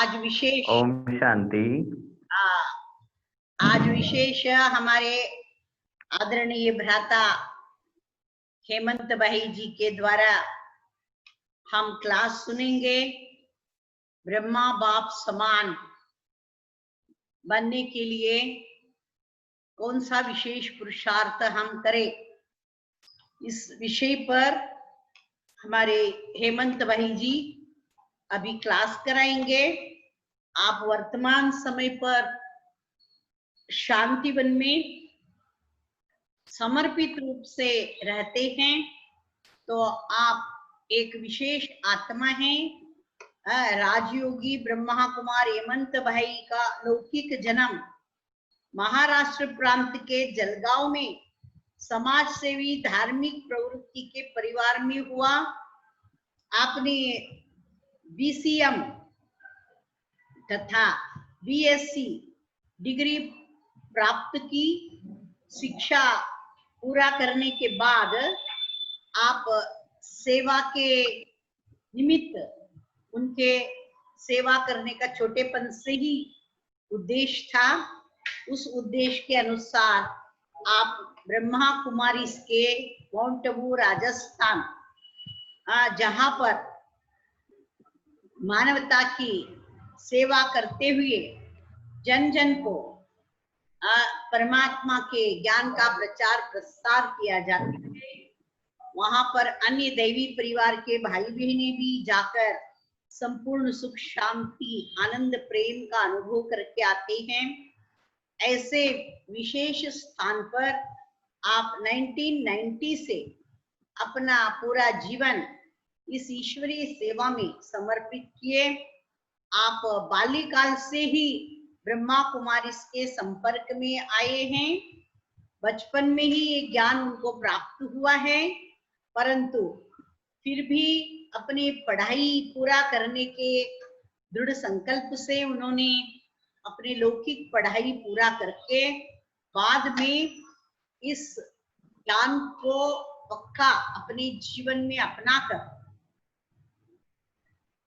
आज विशेष ओम शांति। आज विशेष हमारे आदरणीय भ्राता हेमंत भाई जी के द्वारा हम क्लास सुनेंगे। ब्रह्मा बाप समान बनने के लिए कौन सा विशेष पुरुषार्थ हम करें, इस विषय पर हमारे हेमंत भाई जी अभी क्लास कराएंगे। आप वर्तमान समय पर शांतिवन में समर्पित रूप से रहते हैं, तो आप एक विशेष आत्मा हैं। राजयोगी ब्रह्मा कुमार हेमंत भाई का लौकिक जन्म महाराष्ट्र प्रांत के जलगांव में समाज सेवी धार्मिक प्रवृत्ति के परिवार में हुआ। आपने बीसीएम तथा बीएससी डिग्री प्राप्त की। शिक्षा पूरा करने के बाद आप सेवा के निमित्त उनके सेवा करने का छोटेपन से ही उद्देश्य था। उस उद्देश्य के अनुसार आप ब्रह्मा कुमारीज के माउंट आबू राजस्थान, जहां पर मानवता की सेवा करते हुए जन जन को परमात्मा के ज्ञान का प्रचार प्रसार किया जाता है। वहां पर अन्य दैवी परिवार के भाई बहनें भी जाकर संपूर्ण सुख शांति आनंद प्रेम का अनुभव करके आते हैं। ऐसे विशेष स्थान पर आप 1990 से अपना पूरा जीवन इस ईश्वरीय सेवा में समर्पित किए। आप बाल्यकाल से ही ब्रह्मा कुमारी के संपर्क में आए हैं। बचपन में ही ये ज्ञान उनको प्राप्त हुआ है, परंतु फिर भी अपनी पढ़ाई पूरा करने के दृढ़ संकल्प से उन्होंने अपने लौकिक पढ़ाई पूरा करके बाद में इस ज्ञान को पक्का अपने जीवन में अपनाकर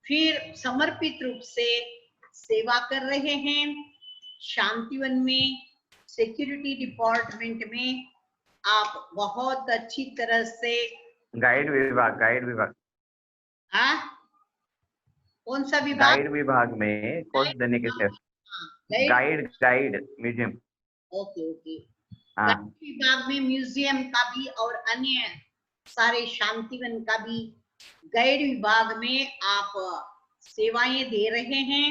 फिर समर्पित रूप से सेवा कर रहे हैं। शांतिवन में सिक्योरिटी डिपार्टमेंट में आप बहुत अच्छी तरह से गाइड विभाग कौन सा विभाग? गाइड विभाग में कोर्स देने के लिए गाइड म्यूजियम। ओके। गाइड विभाग में म्यूजियम का भी और अन्य सारे शांतिवन का भी गाइड विभाग में आप सेवाएं दे रहे हैं।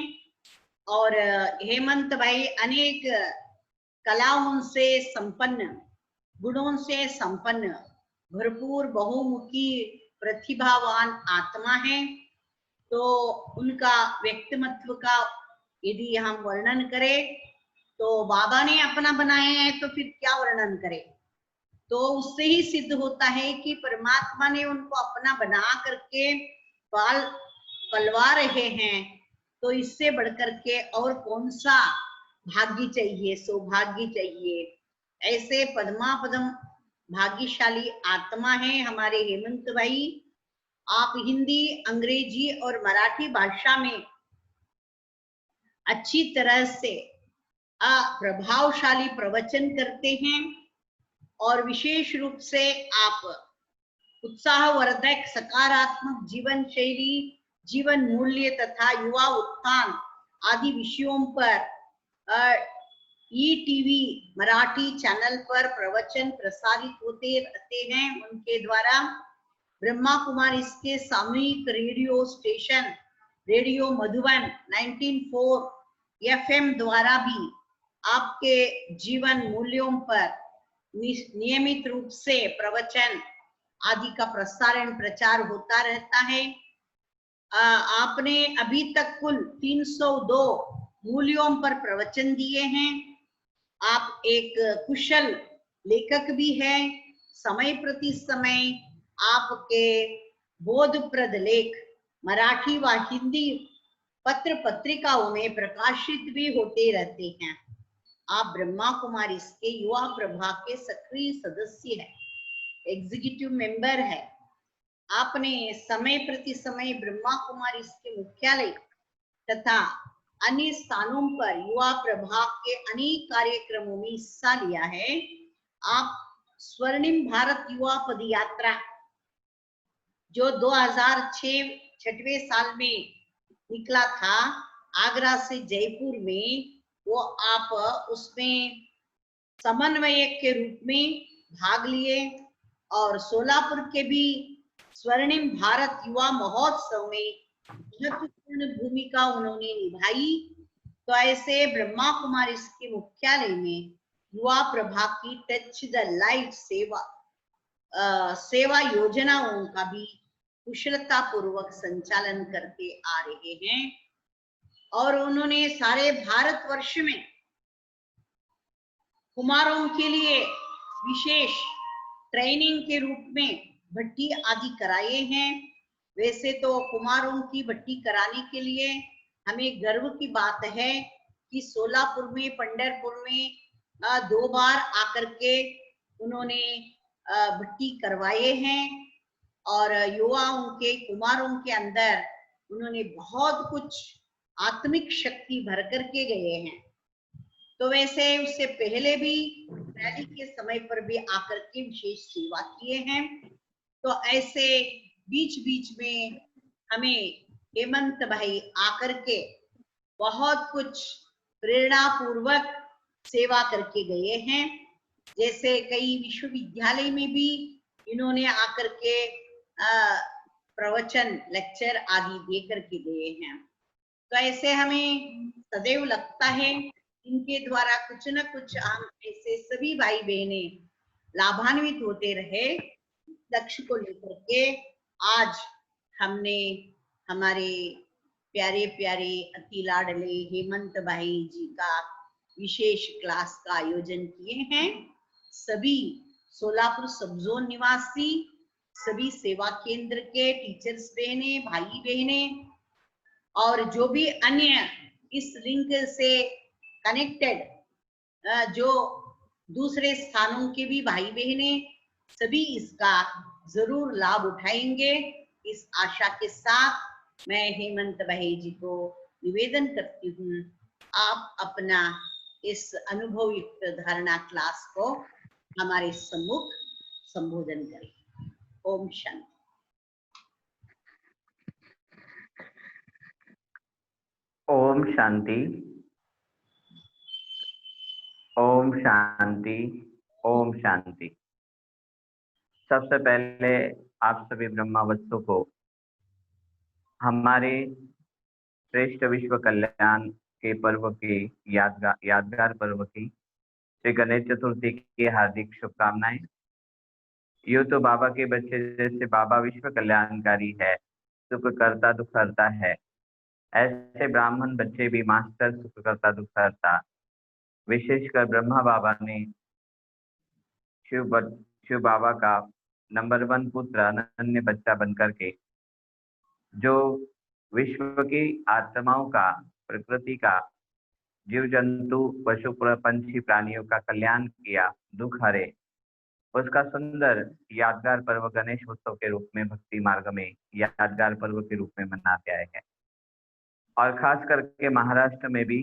और हेमंत भाई अनेक कलाओं से संपन्न, गुणों से संपन्न, भरपूर बहुमुखी प्रतिभावान आत्मा है। तो उनका व्यक्तित्व का यदि हम वर्णन करें तो बाबा ने अपना बनाया है, तो फिर क्या वर्णन करें। तो उससे ही सिद्ध होता है कि परमात्मा ने उनको अपना बना करके पलवा रहे हैं। तो इससे बढ़कर के और कौन सा भाग्य चाहिए, सौभाग्य चाहिए। ऐसे पद्मा पदम भाग्यशाली आत्मा है हमारे हेमंत भाई। आप हिंदी, अंग्रेजी और मराठी भाषा में अच्छी तरह से प्रभावशाली प्रवचन करते हैं और विशेष रूप से आप उत्साहवर्धक सकारात्मक जीवन शैली, जीवन मूल्य तथा युवा उत्थान आदि विषयों पर ईटीवी मराठी चैनल पर प्रवचन प्रसारित होते रहते हैं। उनके द्वारा ब्रह्मा कुमारी इसके सामूहिक radio station radio Madhuban 94 FM द्वारा भी आपके जीवन मूल्यों पर नियमित रूप से प्रवचन आदि का प्रसारण प्रचार होता रहता है। आपने अभी तक कुल 302 मूल्यों पर प्रवचन दिए हैं। आप एक कुशल लेखक भी हैं। समय प्रति समय आपके बोधप्रद लेख मराठी व हिंदी पत्र पत्रिकाओं में प्रकाशित भी होते रहते हैं। आप ब्रह्मा कुमारी के युवा प्रभाग के सक्रिय सदस्य हैं, एग्जीक्यूटिव मेंबर है। आपने समय प्रति समय ब्रह्मा कुमारी के मुख्यालय तथा अन्य स्थानों पर युवा प्रभाग के अनेक कार्यक्रमों में हिस्सा लिया है। आप स्वर्णिम भारत युवा पदयात्रा जो 2006 छठवें साल में निकला था आगरा से जयपुर में, वो आप उसमें समन्वयक के रूप में भाग लिए और सोलापुर के भी स्वर्णिम भारत युवा महोत्सव में महत्वपूर्ण भूमिका उन्होंने निभाई। तो ऐसे ब्रह्मा कुमारी के मुख्यालय में युवा प्रभाग की टच द लाइफ सेवा योजनाओं का भी कुशलता पूर्वक संचालन करते आ रहे हैं। और उन्होंने सारे भारतवर्ष में कुमारों के लिए विशेष ट्रेनिंग के रूप में भट्टी आदि कराए हैं। वैसे तो कुमारों की भट्टी कराने के लिए हमें गर्व की बात है कि सोलापुर में, पंढरपुर में 2 बार आकर के उन्होंने भट्टी करवाए हैं और युवाओं के, कुमारों के अंदर उन्होंने बहुत कुछ आत्मिक शक्ति भर करके गए हैं। तो वैसे उससे पहले भी रैली के समय पर भी आकर के विशेष सेवा किए हैं। तो ऐसे बीच बीच में हमें हेमंत भाई आकर के बहुत कुछ प्रेरणा पूर्वक सेवा करके गए हैं। जैसे कई विश्वविद्यालय में भी इन्होंने आकर के प्रवचन, लेक्चर आदि दे करके गए हैं। तो ऐसे हमें सदैव लगता है इनके द्वारा कुछ न कुछ हम ऐसे सभी भाई बहने लाभान्वित होते रहे। लक्ष्य को लेकर के आज हमने हमारे प्यारे प्यारे अति लाडले हेमंत भाई जी का विशेष क्लास का आयोजन किए हैं। सभी सोलापुर सब जोन निवासी, सभी सेवा केंद्र के टीचर्स बहने, भाई बहने और जो भी अन्य इस लिंक से कनेक्टेड जो दूसरे स्थानों के भी भाई बहने, सभी इसका जरूर लाभ उठाएंगे। इस आशा के साथ मैं हेमंत भाई जी को निवेदन करती हूँ, आप अपना इस अनुभव युक्त धारणा क्लास को हमारे सम्मुख संबोधन करें। ओम शांति। ओम शांति, ओम शांति, ओम शांति। सबसे पहले आप सभी ब्रह्मावत्सों को हमारे श्रेष्ठ विश्व कल्याण के पर्व की यादगार पर्व की श्री गणेश चतुर्थी की हार्दिक शुभकामनाएं। यूं तो बाबा के बच्चे जैसे बाबा विश्व कल्याणकारी है, सुख करता दुख हरता है, ऐसे ब्राह्मण बच्चे भी मास्टर सुख करता दुख हरता। विशेषकर ब्रह्मा बाबा ने शिव बाबा का नंबर 1 पुत्र अनन्य बच्चा बनकर के जो विश्व की आत्माओं का, प्रकृति का, जीव जंतु, पशु पंछी प्राणियों का कल्याण किया, दुख हरे, उसका सुंदर यादगार पर्व गणेश उत्सव के रूप में भक्ति मार्ग में यादगार पर्व के रूप में मनाते आए हैं। और खास करके महाराष्ट्र में भी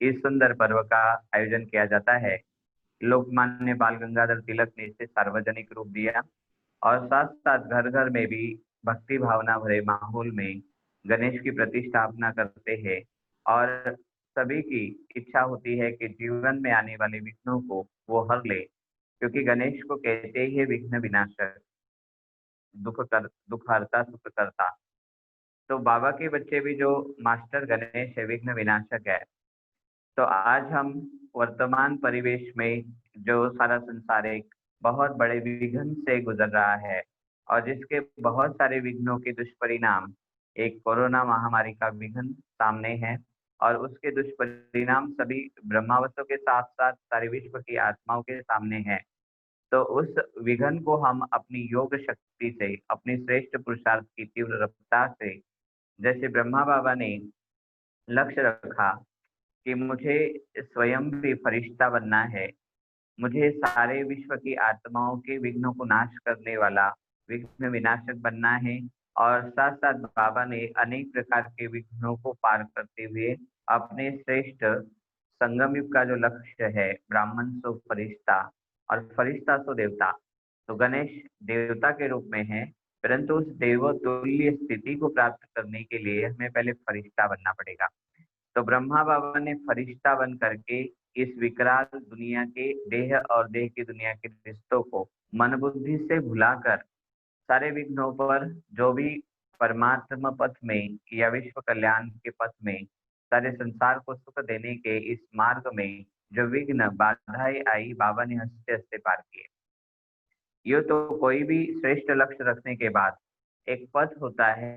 इस सुंदर पर्व का आयोजन किया जाता है। लोकमान्य बाल गंगाधर तिलक ने इसे सार्वजनिक रूप दिया और साथ साथ घर घर में भी भक्ति भावना भरे माहौल में गणेश की प्रतिष्ठापना करते हैं और सभी की इच्छा होती है कि जीवन में आने वाले विघ्नों को वो हर ले, क्योंकि गणेश को कहते ही विघ्न विनाशक, दुख हरता सुख करता। तो बाबा के बच्चे भी जो मास्टर गणेश है, विघ्न विनाशक है। तो आज हम वर्तमान परिवेश में जो सारा संसार एक बहुत बड़े विघ्न से गुजर रहा है और जिसके बहुत सारे विघ्नों के दुष्परिणाम, एक कोरोना महामारी का विघ्न सामने है और उसके दुष्परिणाम सभी ब्रह्मावत्सों के साथ साथ सारे विश्व की आत्माओं के सामने है। तो उस विघ्न को हम अपनी योग शक्ति से, अपनी श्रेष्ठ पुरुषार्थ की तीव्र रफ्तार से, जैसे ब्रह्मा बाबा ने लक्ष्य रखा कि मुझे स्वयं भी फरिश्ता बनना है, मुझे सारे विश्व की आत्माओं के विघ्नों को नाश करने वाला विघ्न विनाशक बनना है। और साथ साथ बाबा ने अनेक प्रकार के विघ्नों को पार करते हुए अपने श्रेष्ठ संगम युग का जो लक्ष्य है, ब्राह्मण सो फरिश्ता और फरिश्ता सो देवता, तो गणेश देवता के रूप में है, परंतु उस देवतुल्य स्थिति को प्राप्त करने के लिए हमें पहले फरिश्ता बनना पड़ेगा। तो ब्रह्मा बाबा ने फरिश्ता बन करके इस विकराल दुनिया के देह और देह की दुनिया के रिश्तों को मन बुद्धि से भुलाकर सारे विघ्नों पर, जो भी परमात्मा पथ में या विश्व कल्याण के पथ में सारे संसार को सुख देने के इस मार्ग में जो विघ्न बाधाएं आई, बाबा ने हंसते हंसते पार किए। ये तो कोई भी श्रेष्ठ लक्ष्य रखने के बाद एक पथ होता है,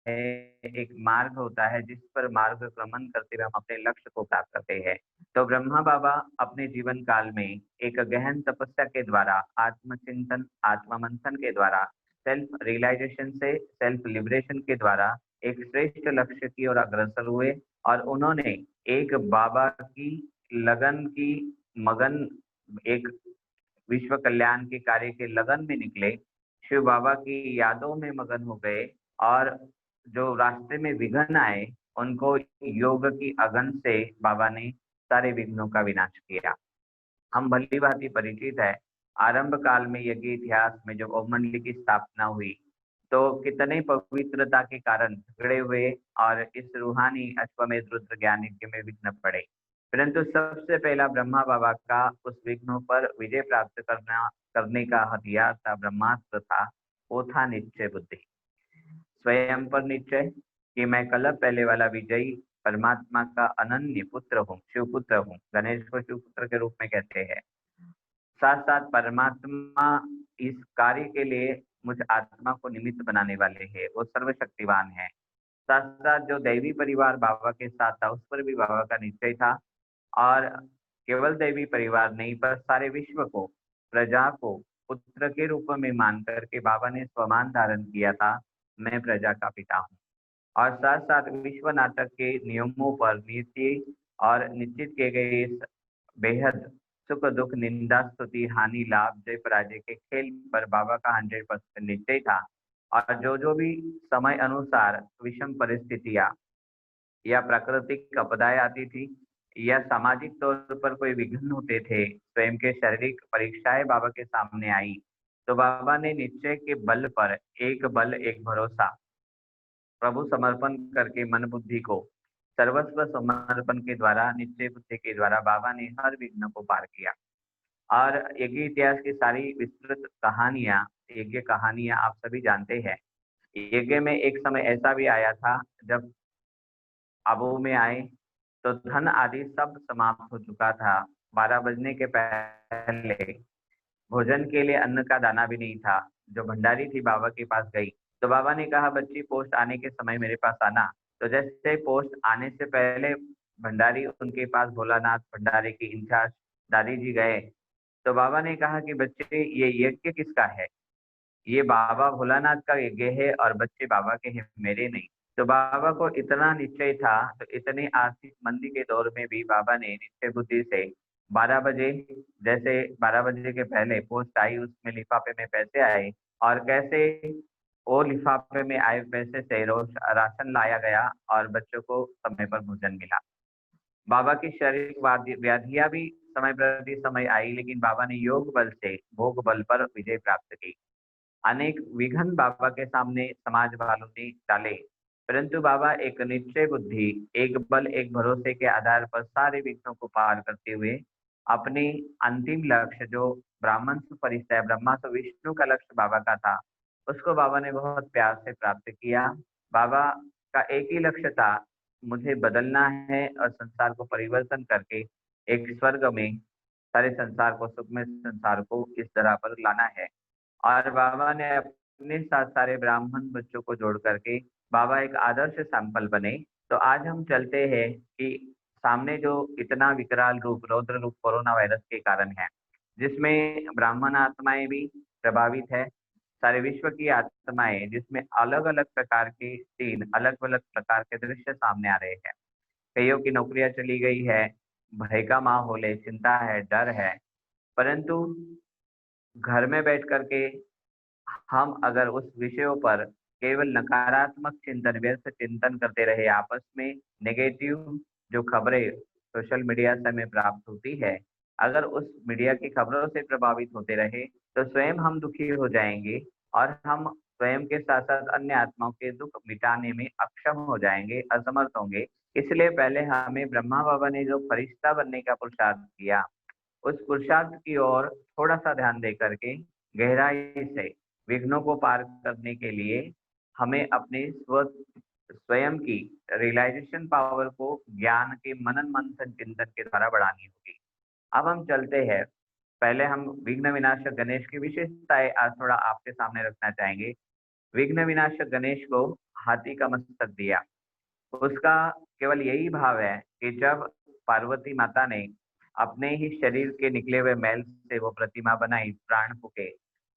एक मार्ग होता है जिस पर मार्ग क्रमण करते हुए हम अपने लक्ष्य को प्राप्त करते हैं। तो ब्रह्मा बाबा अपने जीवन काल में एक गहन तपस्या के द्वारा, आत्मचिंतन, आत्ममंथन के द्वारा, सेल्फ रियलाइजेशन से सेल्फ लिबरेशन के द्वारा एक श्रेष्ठ लक्ष्य की ओर अग्रसर हुए और उन्होंने एक बाबा की लगन की मगन, एक विश्व कल्याण के कार्य के लगन में निकले, शिव बाबा की यादों में मगन हो गए और जो रास्ते में विघ्न आए उनको योग की अगन से बाबा ने सारे विघ्नों का विनाश किया। हम भली भांति परिचित है, आरंभ काल में यज्ञ इतिहास में जब ओम मंडली की स्थापना हुई तो कितने पवित्रता के कारण झगड़े हुए और इस रूहानी अश्वमेध रुद्र ज्ञान यज्ञ में विघ्न पड़े, परंतु सबसे पहला ब्रह्मा बाबा का उस विघ्नों पर विजय प्राप्त करने का हथियार था, ब्रह्मास्त्र था, वो था निश्चय बुद्धि। स्वयं पर निश्चय कि मैं कलप पहले वाला विजयी परमात्मा का अनन्य पुत्र हूँ, शिव पुत्र हूँ। गणेश को शिव पुत्र के रूप में कहते हैं। साथ साथ परमात्मा इस कार्य के लिए मुझ आत्मा को निमित्त बनाने वाले हैं, वो सर्वशक्तिवान है। साथ साथ जो दैवी परिवार बाबा के साथ था उस पर भी बाबा का निश्चय था, और केवल दैवी परिवार नहीं पर सारे विश्व को, प्रजा को पुत्र के रूप में मान करके बाबा ने स्वमान धारण किया था, मैं प्रजा का पिता हूँ। और साथ साथ विश्व नाटक के नियमों पर नीति और निश्चित किए गए इस बेहद सुख दुख निंदा स्तुति हानि लाभ जय पराजय के खेल पर बाबा का 100% निश्चय था। और जो भी समय अनुसार विषम परिस्थितियां या प्राकृतिक आपदाएं आती थी या सामाजिक तौर पर कोई विघ्न होते थे, स्वयं के शारीरिक परीक्षाएं बाबा के सामने आई, तो बाबा ने निश्चय के बल पर एक बल एक भरोसा प्रभु समर्पण करके मन बुद्धि को सर्वस्व समर्पण के द्वारा, निश्चय बुद्धि के द्वारा बाबा ने हर विघ्न को पार किया। और यज्ञ इतिहास की सारी विस्तृत कहानियां, यज्ञ कहानियां आप सभी जानते हैं। यज्ञ में एक समय ऐसा भी आया था जब आबू में आए तो धन आदि सब समाप्त हो चुका था, 12 बजने के पहले भोजन के लिए अन्न का दाना भी नहीं था। जो भंडारी थी बाबा के पास गई तो बाबा ने कहा, बच्ची पोस्ट आने के समय मेरे पास आना। तो जैसे पोस्ट आने से पहले भंडारी उनके पास, भोलानाथ भंडारी की इंचार्ज दादी जी गए, तो बाबा ने कहा कि बच्चे ये यज्ञ किसका है? ये बाबा भोलानाथ का यज्ञ है और बच्चे बाबा के हैं, मेरे नहीं। तो बाबा को इतना निश्चय था, तो इतनी आर्थिक मंदी के दौर में भी बाबा ने निश्चय बुद्धि से 12 बजे, जैसे 12 बजे के पहले पोस्ट आई, उसमें लिफाफे में पैसे आए और कैसे वो लिफाफे में आए पैसे से राशन लाया गया और बच्चों को समय पर भोजन मिला। बाबा की शारीरिक व्याधियां भी समय प्रति समय आई, लेकिन बाबा ने योग बल से भोग बल पर विजय प्राप्त की। अनेक विघ्न बाबा के सामने समाज वालों ने डाले, परंतु बाबा एक निश्चय बुद्धि, एक बल, एक भरोसे के आधार पर सारे विघ्नों को पार करते हुए अपने अंतिम लक्ष्य, जो ब्राह्मण से फरिश्ता ब्रह्मा से विष्णु का लक्ष्य बाबा का था, उसको बाबा ने बहुत प्यार से प्राप्त किया। बाबा का एक ही लक्ष्य था, मुझे बदलना है और संसार को परिवर्तन करके एक स्वर्ग में सारे संसार को, सुख में संसार को इस तरह पर लाना है। और बाबा ने अपने साथ सारे ब्राह्मण बच्चों को जोड़ करके बाबा एक आदर्श सैंपल बने। तो आज हम चलते हैं कि सामने जो इतना विकराल रूप, रौद्र रूप कोरोना वायरस के कारण है, जिसमें ब्राह्मण आत्माएं भी प्रभावित है, सारे विश्व की आत्माएं, जिसमें अलग अलग प्रकार के सीन, अलग अलग प्रकार के दृश्य सामने आ रहे हैं। कईयों की नौकरियां चली गई है, भय का माहौल है, चिंता है, डर है, परंतु घर में बैठ करके हम अगर उस विषयों पर केवल नकारात्मक चिंतन, व्यर्थ चिंतन करते रहे, आपस में नेगेटिव जो खबरें सोशल मीडिया से हमें प्राप्त होती है, अगर उस मीडिया की खबरों से प्रभावित होते रहे तो स्वयं हम दुखी हो जाएंगे और हम स्वयं के साथ साथ अन्य आत्माओं के दुख मिटाने में अक्षम हो जाएंगे, असमर्थ होंगे। इसलिए पहले हमें ब्रह्मा बाबा ने जो फरिश्ता बनने का पुरुषार्थ किया, उस पुरुषार्थ की ओर थोड़ा सा ध्यान दे करके गहराई से विघ्नों को पार करने के लिए हमें अपने स्वयं की रियलाइजेशन पावर को ज्ञान के मनन मंथन चिंतन के द्वारा बढ़ानी होगी। अब हम चलते हैं, पहले हम विघ्न विनाशक गणेश की विशेषताएं आज थोड़ा आपके सामने रखना चाहेंगे। विघ्न विनाशक गणेश को हाथी का मस्तक दिया। उसका केवल यही भाव है कि जब पार्वती माता ने अपने ही शरीर के निकले हुए मैल से वो प्रतिमा बनाई, प्राण फूके,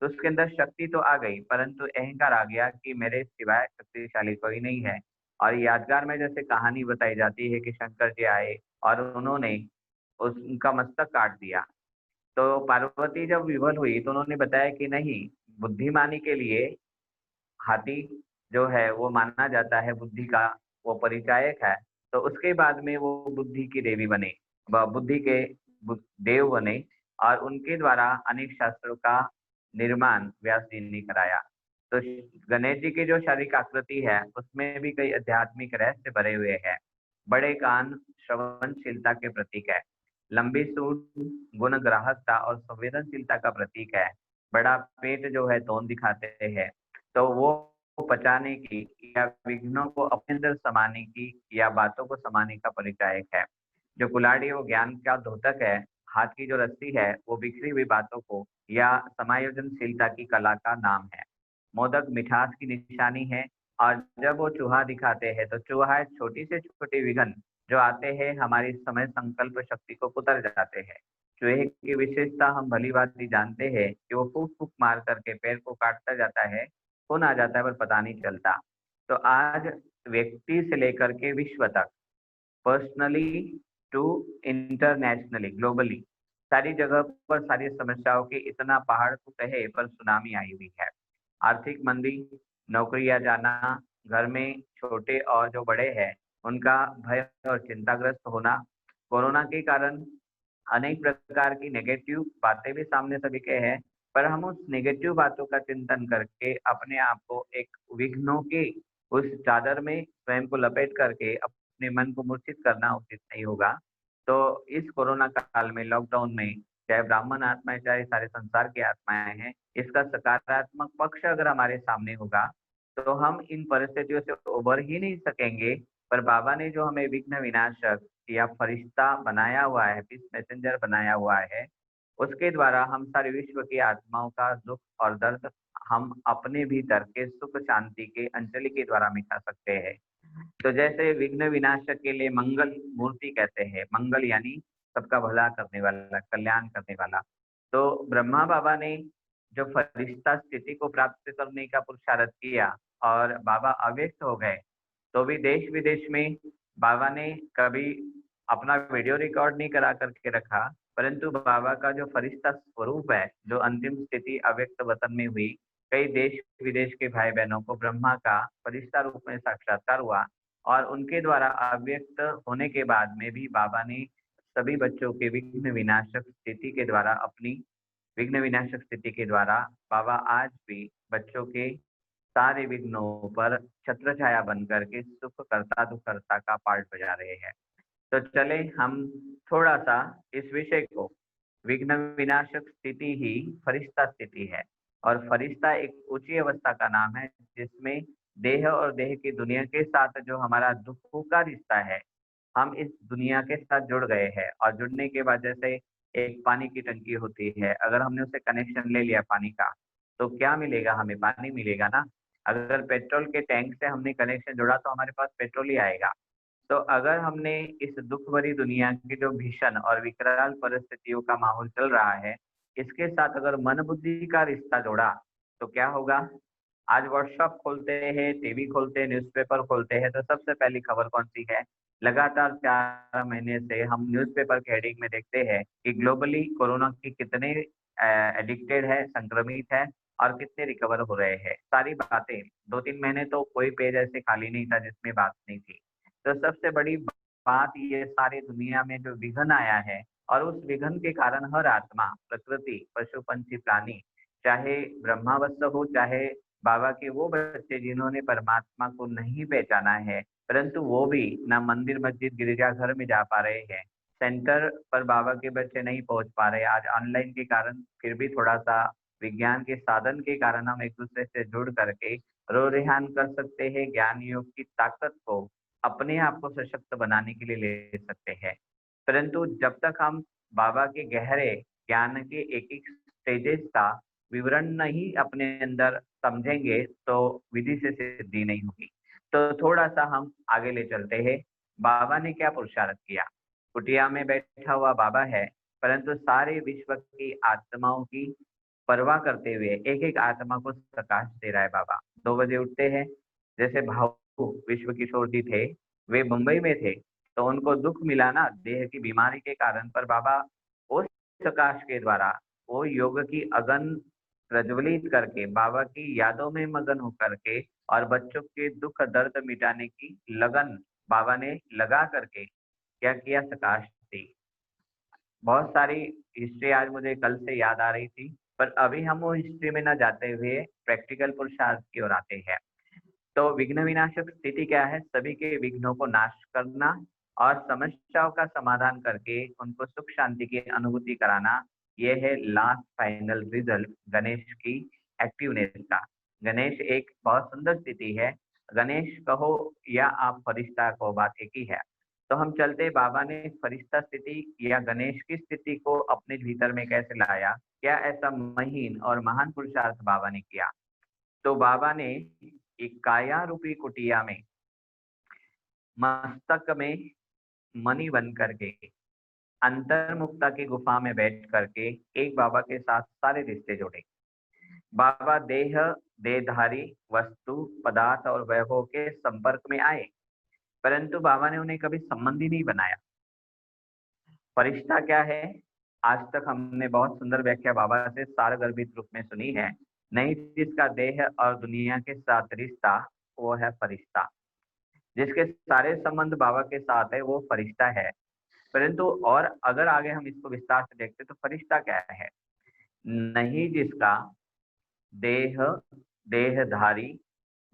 तो उसके अंदर शक्ति तो आ गई, परंतु अहंकार आ गया कि मेरे सिवाय शक्तिशाली कोई नहीं है। और यादगार में जैसे कहानी बताई जाती है कि शंकर जी आए और उन्होंने उनका मस्तक काट दिया। तो पार्वती जब विवल हुई तो उन्होंने बताया कि नहीं, बुद्धिमानी के लिए हाथी जो है वो माना जाता है, बुद्धि का वो परिचायक है। तो उसके बाद में वो बुद्धि की देवी बने, बुद्धि के देव बने और उनके द्वारा अनेक शास्त्रों का निर्माण व्यास जी ने कराया। तो गणेश जी की जो शारीरिक आकृति है उसमें भी कई आध्यात्मिक रहस्य भरे हुए हैं। बड़े कान श्रवणशीलता के प्रतीक है, लंबी सूंड गुण ग्राहकता और संवेदनशीलता का प्रतीक है, बड़ा पेट जो है तोंद दिखाते हैं, तो वो पचाने की या विघ्नों को अपने अंदर समाने की या बातों को समाने का परिचायक है। जो कुल्हाड़ी वो ज्ञान का द्योतक है, हाथ की जो रस्सी है वो बिखरी हुई बातों को या समायोजनशीलता की कला का नाम है। मोदक मिठास की निशानी है और जब वो चूहा दिखाते हैं तो चूहा छोटी से छोटी विघ्न जो आते हैं हमारी समय संकल्प शक्ति को कुतर जाते हैं। चूहे की विशेषता हम भली भांति जानते हैं कि वो फूक फूक मार करके पैर को काटता जाता है, खून आ जाता है पर पता नहीं चलता। तो आज व्यक्ति से लेकर के विश्व तक, पर्सनली टू इंटरनेशनली, ग्लोबली, सारी जगह पर सारी समस्याओं के इतना पहाड़ तो कहे पर सुनामी आई हुई है। आर्थिक मंदी, नौकरियां जाना, घर में छोटे और जो बड़े हैं उनका भय और चिंताग्रस्त होना, कोरोना के कारण अनेक प्रकार की नेगेटिव बातें भी सामने सभी के हैं, पर हम उस नेगेटिव बातों का चिंतन करके अपने आप को एक विघ्नों के उस चादर में स्वयं को लपेट करके अपने मन को मूर्छित करना उचित नहीं होगा। तो इस कोरोना काल में, लॉकडाउन में, चाहे ब्राह्मण आत्माएं चाहे सारे संसार की आत्माएं हैं, इसका सकारात्मक पक्ष अगर हमारे सामने होगा तो हम इन परिस्थितियों से उबर ही नहीं सकेंगे। पर बाबा ने जो हमें विघ्न विनाशक या फरिश्ता बनाया हुआ है, पीस मैसेंजर बनाया हुआ है, उसके द्वारा हम सारे विश्व की आत्माओं का दुख और दर्द हम अपने भीतर के सुख शांति के अंजलि के द्वारा मिटा सकते हैं। तो जैसे विघ्न विनाशक के लिए मंगल मूर्ति कहते हैं, मंगल यानी सबका भला करने वाला, कल्याण करने वाला। तो ब्रह्मा बाबा ने जो फरिश्ता स्थिति को प्राप्त करने का पुरुषार्थ किया और बाबा अव्यक्त हो गए, तो भी देश विदेश में बाबा ने कभी अपना वीडियो रिकॉर्ड नहीं करा करके रखा, परंतु बाबा का जो फरिश्ता स्वरूप है, जो अंतिम स्थिति अव्यक्त वतन में हुई, कई देश विदेश के भाई बहनों को ब्रह्मा का फरिश्ता रूप में साक्षात्कार हुआ और उनके द्वारा अव्यक्त होने के बाद में भी बाबा ने सभी बच्चों के विघ्न विनाशक स्थिति के द्वारा, अपनी विघ्न विनाशक स्थिति के द्वारा बाबा आज भी बच्चों के सारे विघ्नों पर छत्र छाया बन करके सुख करता दुख करता का पार्ट बजा रहे हैं। तो चले हम थोड़ा सा इस विषय को, विघ्न विनाशक स्थिति ही फरिश्ता स्थिति है और फरिश्ता एक ऊंची अवस्था का नाम है जिसमें देह और देह की दुनिया के साथ जो हमारा दुखों का रिश्ता है, हम इस दुनिया के साथ जुड़ गए हैं। और जुड़ने के बाद जैसे एक पानी की टंकी होती है, अगर हमने उससे कनेक्शन ले लिया पानी का, तो क्या मिलेगा हमें? पानी मिलेगा ना। अगर पेट्रोल के टैंक से हमने कनेक्शन जोड़ा तो हमारे पास पेट्रोल ही आएगा। तो अगर हमने इस दुख भरी दुनिया की जो भीषण और विकराल परिस्थितियों का माहौल चल रहा है, इसके साथ अगर मन बुद्धि का रिश्ता जोड़ा तो क्या होगा? आज व्हाट्सएप खोलते हैं, टीवी खोलते हैं, न्यूज़पेपर खोलते हैं, तो सबसे पहली खबर कौन सी है? लगातार 4 महीने से हम न्यूज़पेपर के हेडिंग में देखते हैं कि ग्लोबली कोरोना के कितने एडिक्टेड है, संक्रमित है और कितने रिकवर हो रहे हैं, सारी बातें। 2-3 महीने तो कोई पेज ऐसे खाली नहीं था जिसमें बात नहीं थी। तो सबसे बड़ी बात ये सारी दुनिया में जो विघन आया है और उस विघन के कारण हर आत्मा, प्रकृति, पशु, पंछी, प्राणी, चाहे ब्रह्मावस्थ हो, चाहे बाबा के वो बच्चे जिन्होंने परमात्मा को नहीं पहचाना है, परंतु वो भी ना मंदिर, मस्जिद, गिरजाघर में जा पा रहे हैं। सेंटर पर बाबा के बच्चे नहीं पहुंच पा रहे। आज ऑनलाइन के कारण फिर भी थोड़ा-सा विज्ञान के साधन के कारण हम एक-दूसरे से जुड़ करके रो-रेहान कर सकते हैं, ज्ञान योग की ताकत को अपने आप को सशक्त बनाने के लिए ले सकते हैं। परंतु जब तक हम बाबा के गहरे ज्ञान के एक-एक स्टेजेस का विवरण नहीं अपने अंदर समझेंगे, तो विधि से सिद्धि नहीं होगी। तो थोड़ा-सा हम आगे ले चलते हैं। बाबा ने क्या पुरुषार्थ किया? कुटिया में बैठा हुआ बाबा है, परंतु सारे विश्व की आत्माओं की परवाह करते हुए एक-एक आत्मा को प्रकाश दे रहा है बाबा। 2 बजे उठते हैं, जैसे भाऊ विश्व किशोर जी थे, वे मुंबई में थे, तो उनको दुःख मिला ना देह की बीमारी के कारण, पर बाबा उस प्रकाश के द्वारा, वो योग की अगन प्रज्वलित करके, बाबा की यादों में मगन होकर के और बच्चों के दुःख दर्द मिटाने की लगन बाबा ने लगा करके क्या किया? प्रकाश दी। बहुत सारी हिस्ट्री आज मुझे कल से याद आ रही थी, पर अभी हम वो हिस्ट्री में ना जाते हुए प्रैक्टिकल पुरुषार्थ की ओर आते हैं। तो विघ्न विनाशक स्थिति क्या है? सभी के विघ्नों को नाश करना और समस्याओं का समाधान करके उनको सुख शांति की अनुभूति कराना, ये है लास्ट फाइनल रिजल्ट गणेश की एक्टिवनेस का। गणेश एक बहुत सुंदर स्थिति है। गणेश कहो या आप फरिश्ता कहो, बात एक ही है। तो हम चलते, बाबा ने फरिश्ता स्थिति या गणेश की स्थिति को अपने भीतर में कैसे लाया? क्या ऐसा महीन और महान पुरुषार्थ बाबा ने किया? तो बाबा ने एक काया रूपी कुटिया में मस्तक में मणि बन करके अंतर्मुक्ता की गुफा में बैठ करके एक बाबा के साथ सारे रिश्ते जोड़े। बाबा देहधारी वस्तु, पदार्थ और वैभव के संपर्क में आए, परंतु बाबा ने उन्हें कभी संबंधी नहीं बनाया। फरिश्ता क्या है? आज तक हमने बहुत सुंदर व्याख्या बाबा से सारगर्भित रूप में सुनी है। नहीं, जिसका देह और दुनिया के साथ रिश्ता, वो है फरिश्ता। जिसके सारे संबंध बाबा के साथ है, वो फरिश्ता है। परंतु और अगर आगे हम इसको विस्तार से देखते तो फरिश्ता क्या है? नहीं, जिसका देह, देहधारी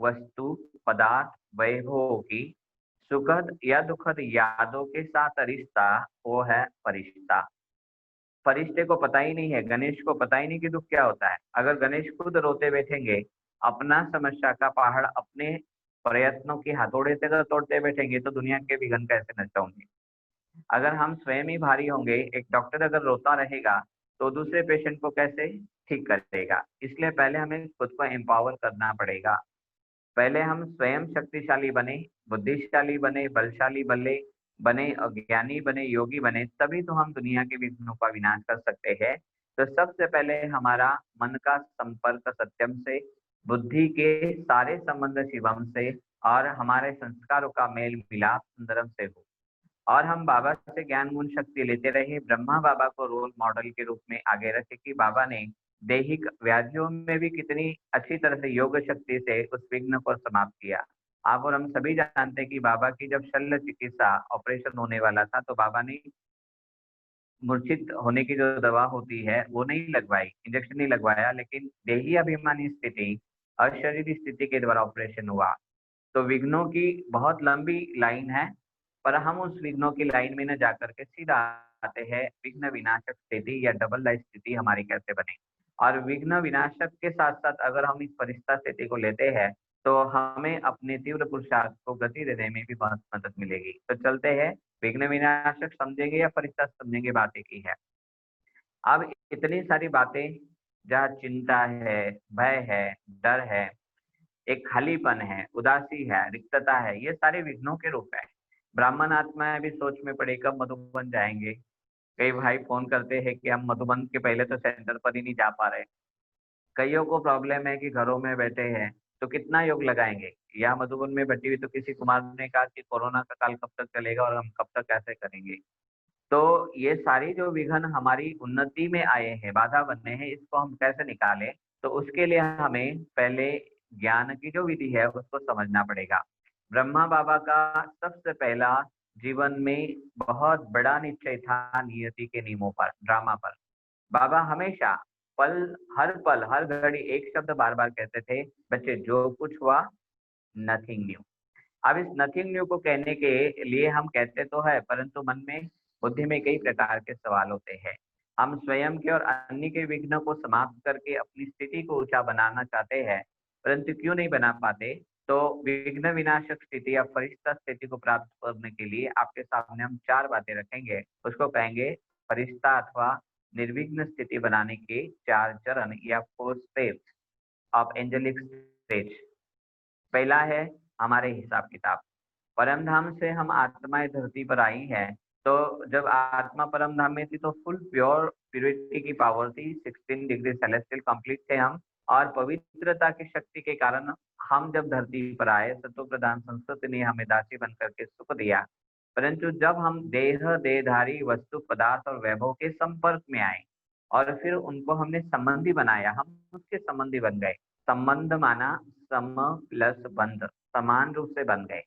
वस्तु, पदार्थ, वैभव की सुखद या दुखद यादों के साथ रिश्ता, वो है फरिश्ता। फरिश्ते को पता ही नहीं है, गणेश को पता ही नहीं कि दुख क्या होता है। अगर गणेश खुद रोते बैठेंगे, अपना समस्या का पहाड़ अपने प्रयत्नों की हथौड़े से अगर तोड़ते बैठेंगे, तो दुनिया के विघ्न कैसे नष्ट होंगे? अगर हम स्वयं ही भारी होंगे, एक डॉक्टर अगर रोता रहेगा, तो दूसरे पेशेंट को कैसे ठीक करेगा? इसलिए पहले हमें खुद को एम्पावर करना पड़ेगा। पहले हम स्वयं शक्तिशाली बने, बुद्धिशाली बने, बलशाली बने और ज्ञानी बने, योगी बने, तभी तो हम दुनिया के विघ्नों का विनाश कर सकते हैं। तो सबसे पहले हमारा मन का संपर्क सत्यम से, बुद्धि के सारे संबंध शिवम से और हमारे संस्कारों का मेल मिलाप सुंदरम से हो। और हम बाबा से ज्ञान गुण शक्ति लेते रहे। ब्रह्मा बाबा को रोल मॉडल के रूप में आगे रखे कि बाबा ने दैहिक व्याधियों में भी कितनी अच्छी तरह से योग शक्ति से उस विघ्न को समाप्त किया। आप और हम सभी जानते हैं कि बाबा की जब शल्य चिकित्सा ऑपरेशन होने वाला था, तो बाबा ने मूर्छित होने की जो दवा होती है वो नहीं लगवाई, इंजेक्शन नहीं लगवाया, लेकिन देही अभिमानी स्थिति, अशरीरी स्थिति के द्वारा ऑपरेशन हुआ। तो विघ्नों की बहुत लंबी लाइन है, पर हम उस विघ्नों की लाइन में न जाकर के सीधा आते हैं विघ्न विनाशक स्थिति या डबल लाइफ स्थिति हमारी कैसे बने। और विघ्न विनाशक के साथ साथ अगर हम इस फरिश्ता स्थिति को लेते हैं, तो हमें अपने तीव्र पुरुषार्थ को गति देने में भी बहुत मदद मिलेगी। तो चलते हैं, विघ्न विनाशक समझेंगे या फरिश्ता समझेंगे, बात एक ही है। अब इतनी सारी बातें, जहाँ चिंता है, भय है, डर है, एक खालीपन है, उदासी है, रिक्तता है, ये सारे विघ्नों के रूप है। ब्राह्मण आत्माएं भी सोच में पड़े कब मधुबन जाएंगे। कई भाई फोन करते हैं कि हम मधुबन के पहले तो सेंटर पर ही नहीं जा पा रहे। कईयों को प्रॉब्लम है कि घरों में बैठे हैं, तो कितना योग लगाएंगे। या मधुबन में बैठी हुई तो किसी कुमार ने कहा कि कोरोना का काल कब तक चलेगा और हम कब तक कैसे करेंगे। तो ये सारी जो विघ्न हमारी उन्नति में आए हैं, बाधा बने हैं, इसको हम कैसे निकालें? तो उसके लिए हमें पहले ज्ञान की जो विधि है उसको समझना पड़ेगा। ब्रह्मा बाबा का सबसे पहला जीवन में बहुत बड़ा निश्चय था नियति के नियमों पर, ड्रामा पर। बाबा हमेशा हर पल, हर घड़ी एक शब्द बार-बार कहते थे, बच्चे जो कुछ हुआ नथिंग न्यू। अब इस नथिंग न्यू को कहने के लिए हम कहते तो है, परंतु मन में, बुद्धि में कई प्रकार के सवाल होते हैं। हम स्वयं के और अन्य के विघ्न को समाप्त करके अपनी स्थिति को ऊंचा बनाना चाहते हैं, परंतु क्यों नहीं बना पाते? तो विघ्न विनाशक स्थिति या फरिश्ता स्थिति को प्राप्त करने के लिए आपके सामने हम 4 बातें रखेंगे। उसको कहेंगे फरिश्ता अथवा निर्विघ्न स्थिति बनाने के 4 चरण या 4 स्टेप्स ऑफ एंजेलिक स्टेज। पहला है हमारे हिसाब किताब। परम धाम से हम आत्माएं धरती पर आई हैं, तो जब आत्मा परम धाम में थी तो फुल प्योरिटी की पावर थी, 16 डिग्री सेलेस्टियल कंप्लीट थे हम, और पवित्रता की शक्ति के कारण हम जब धरती पर आए, सत्व प्रधान संस्कृति ने हमें दासी बन करके सुख दिया। परंतु जब हम देहधारी वस्तु पदार्थ और वैभव के संपर्क में आए और फिर उनको हमने संबंधी बनाया, हम उसके संबंधी बन गए। संबंध माना सम प्लस बंध, समान रूप से बन गए।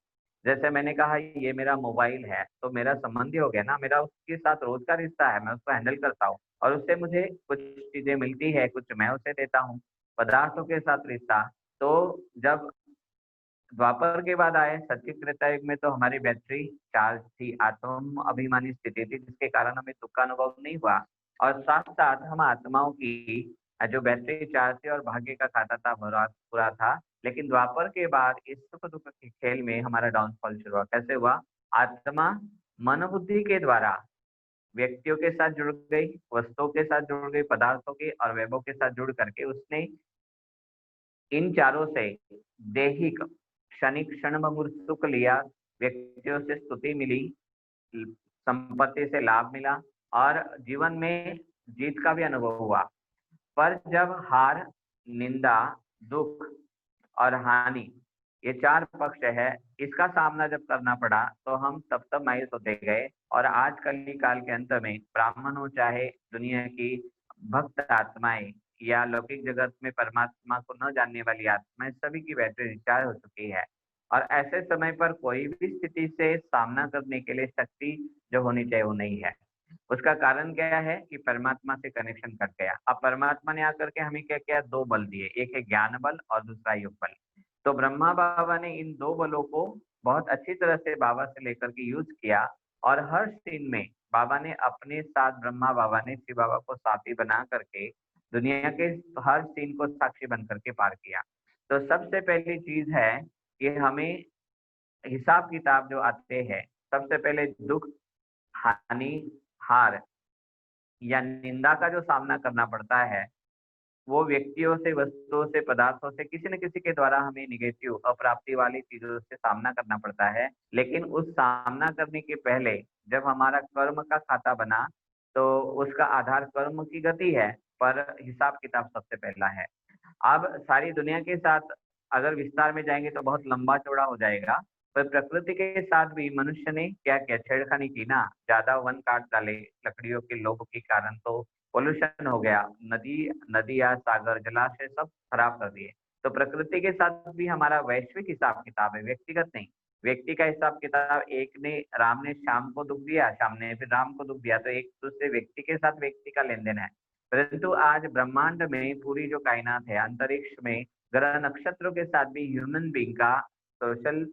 जैसे मैंने कहा ये मेरा मोबाइल है, तो मेरा संबंधी हो गया ना, मेरा उसके साथ रोज का रिश्ता है, मैं उसको हैंडल करता हूँ और उससे मुझे कुछ चीजें मिलती है, कुछ मैं उसे देता हूँ। पदार्थों के साथ रिश्ता। तो जब द्वापर के बाद आए सत्य त्रेता युग में, तो हमारी बैटरी चार्ज थी, आत्म अभिमानी स्थिति थी, जिसके कारण हमें दुख का अनुभव नहीं हुआ। और साथ साथ हम आत्माओं की जो बैटरी चार्ज थी और भाग्य का खाता था पूरा था। लेकिन द्वापर के बाद इस सुख दुख के खेल में हमारा डाउनफॉल शुरू हुआ। कैसे हुआ? आत्मा मन बुद्धि के द्वारा व्यक्तियों के साथ जुड़ गई, वस्तुओं के साथ जुड़ गई, पदार्थों के और वैभव के साथ जुड़ करके उसने इन चारों से दैहिक क्षणिक क्षण भंगुर सुख लिया, व्यक्तियों से स्तुति मिली, संपत्ति से लाभ मिला और जीवन में जीत का भी अनुभव हुआ। पर जब हार, निंदा, दुख और हानि, ये 4 पक्ष है, इसका सामना जब करना पड़ा तो हम तब मायूस होते गए। और आज कली काल के अंत में ब्राह्मण हो चाहे दुनिया की भक्त आत्माएं या लौकिक जगत में परमात्मा को न जानने वाली आत्माएं, सभी की बैटरी रिचार्ज हो चुकी है। और ऐसे समय पर कोई भी स्थिति से सामना करने के लिए शक्ति जो होनी चाहिए वो नहीं है। उसका कारण क्या है कि परमात्मा से कनेक्शन कट गया। अब परमात्मा ने आकर के हमें क्या किया? 2 बल दिए, एक है ज्ञान बल और दूसरा योग बल। तो ब्रह्मा बाबा ने इन 2 बलों को बहुत अच्छी तरह से बाबा से लेकर के यूज किया और हर सीन में बाबा ने अपने साथ, ब्रह्मा बाबा ने शिव बाबा को साथी बना करके दुनिया के हर सीन को साक्षी बन करके पार किया। तो सबसे पहली चीज है कि हमें हिसाब किताब जो आते हैं, सबसे पहले दुख, हानि, हार या निंदा का जो सामना करना पड़ता है, वो व्यक्तियों से, वस्तुओं से, पदार्थों से, किसी न किसी के द्वारा हमें नेगेटिव अप्राप्ति वाली चीजों से सामना करना पड़ता है। लेकिन उस सामना करने के पहले जब हमारा कर्म का खाता बना, तो उसका आधार कर्म की गति है, पर हिसाब किताब सबसे पहला है। अब सारी दुनिया के साथ अगर विस्तार में जाएंगे तो बहुत लंबा चौड़ा हो जाएगा, पर प्रकृति के साथ भी मनुष्य ने क्या क्या छेड़खानी की ना, ज्यादा वन काट डाले लकड़ियों के लोभ के कारण, तो पोल्यूशन हो गया, नदियाँ, सागर, जलाशय सब खराब कर दिए। तो प्रकृति के साथ भी हमारा वैश्विक हिसाब किताब है, व्यक्तिगत नहीं। व्यक्ति का हिसाब किताब, राम ने श्याम को दुख दिया, श्याम ने फिर राम को दुख दिया, तो एक दूसरे व्यक्ति के साथ व्यक्ति का लेन देन है। परंतु आज ब्रह्मांड में पूरी जो कायनात है, अंतरिक्ष में ग्रह नक्षत्रों के साथ भी ह्यूमन बीइंग का सोशल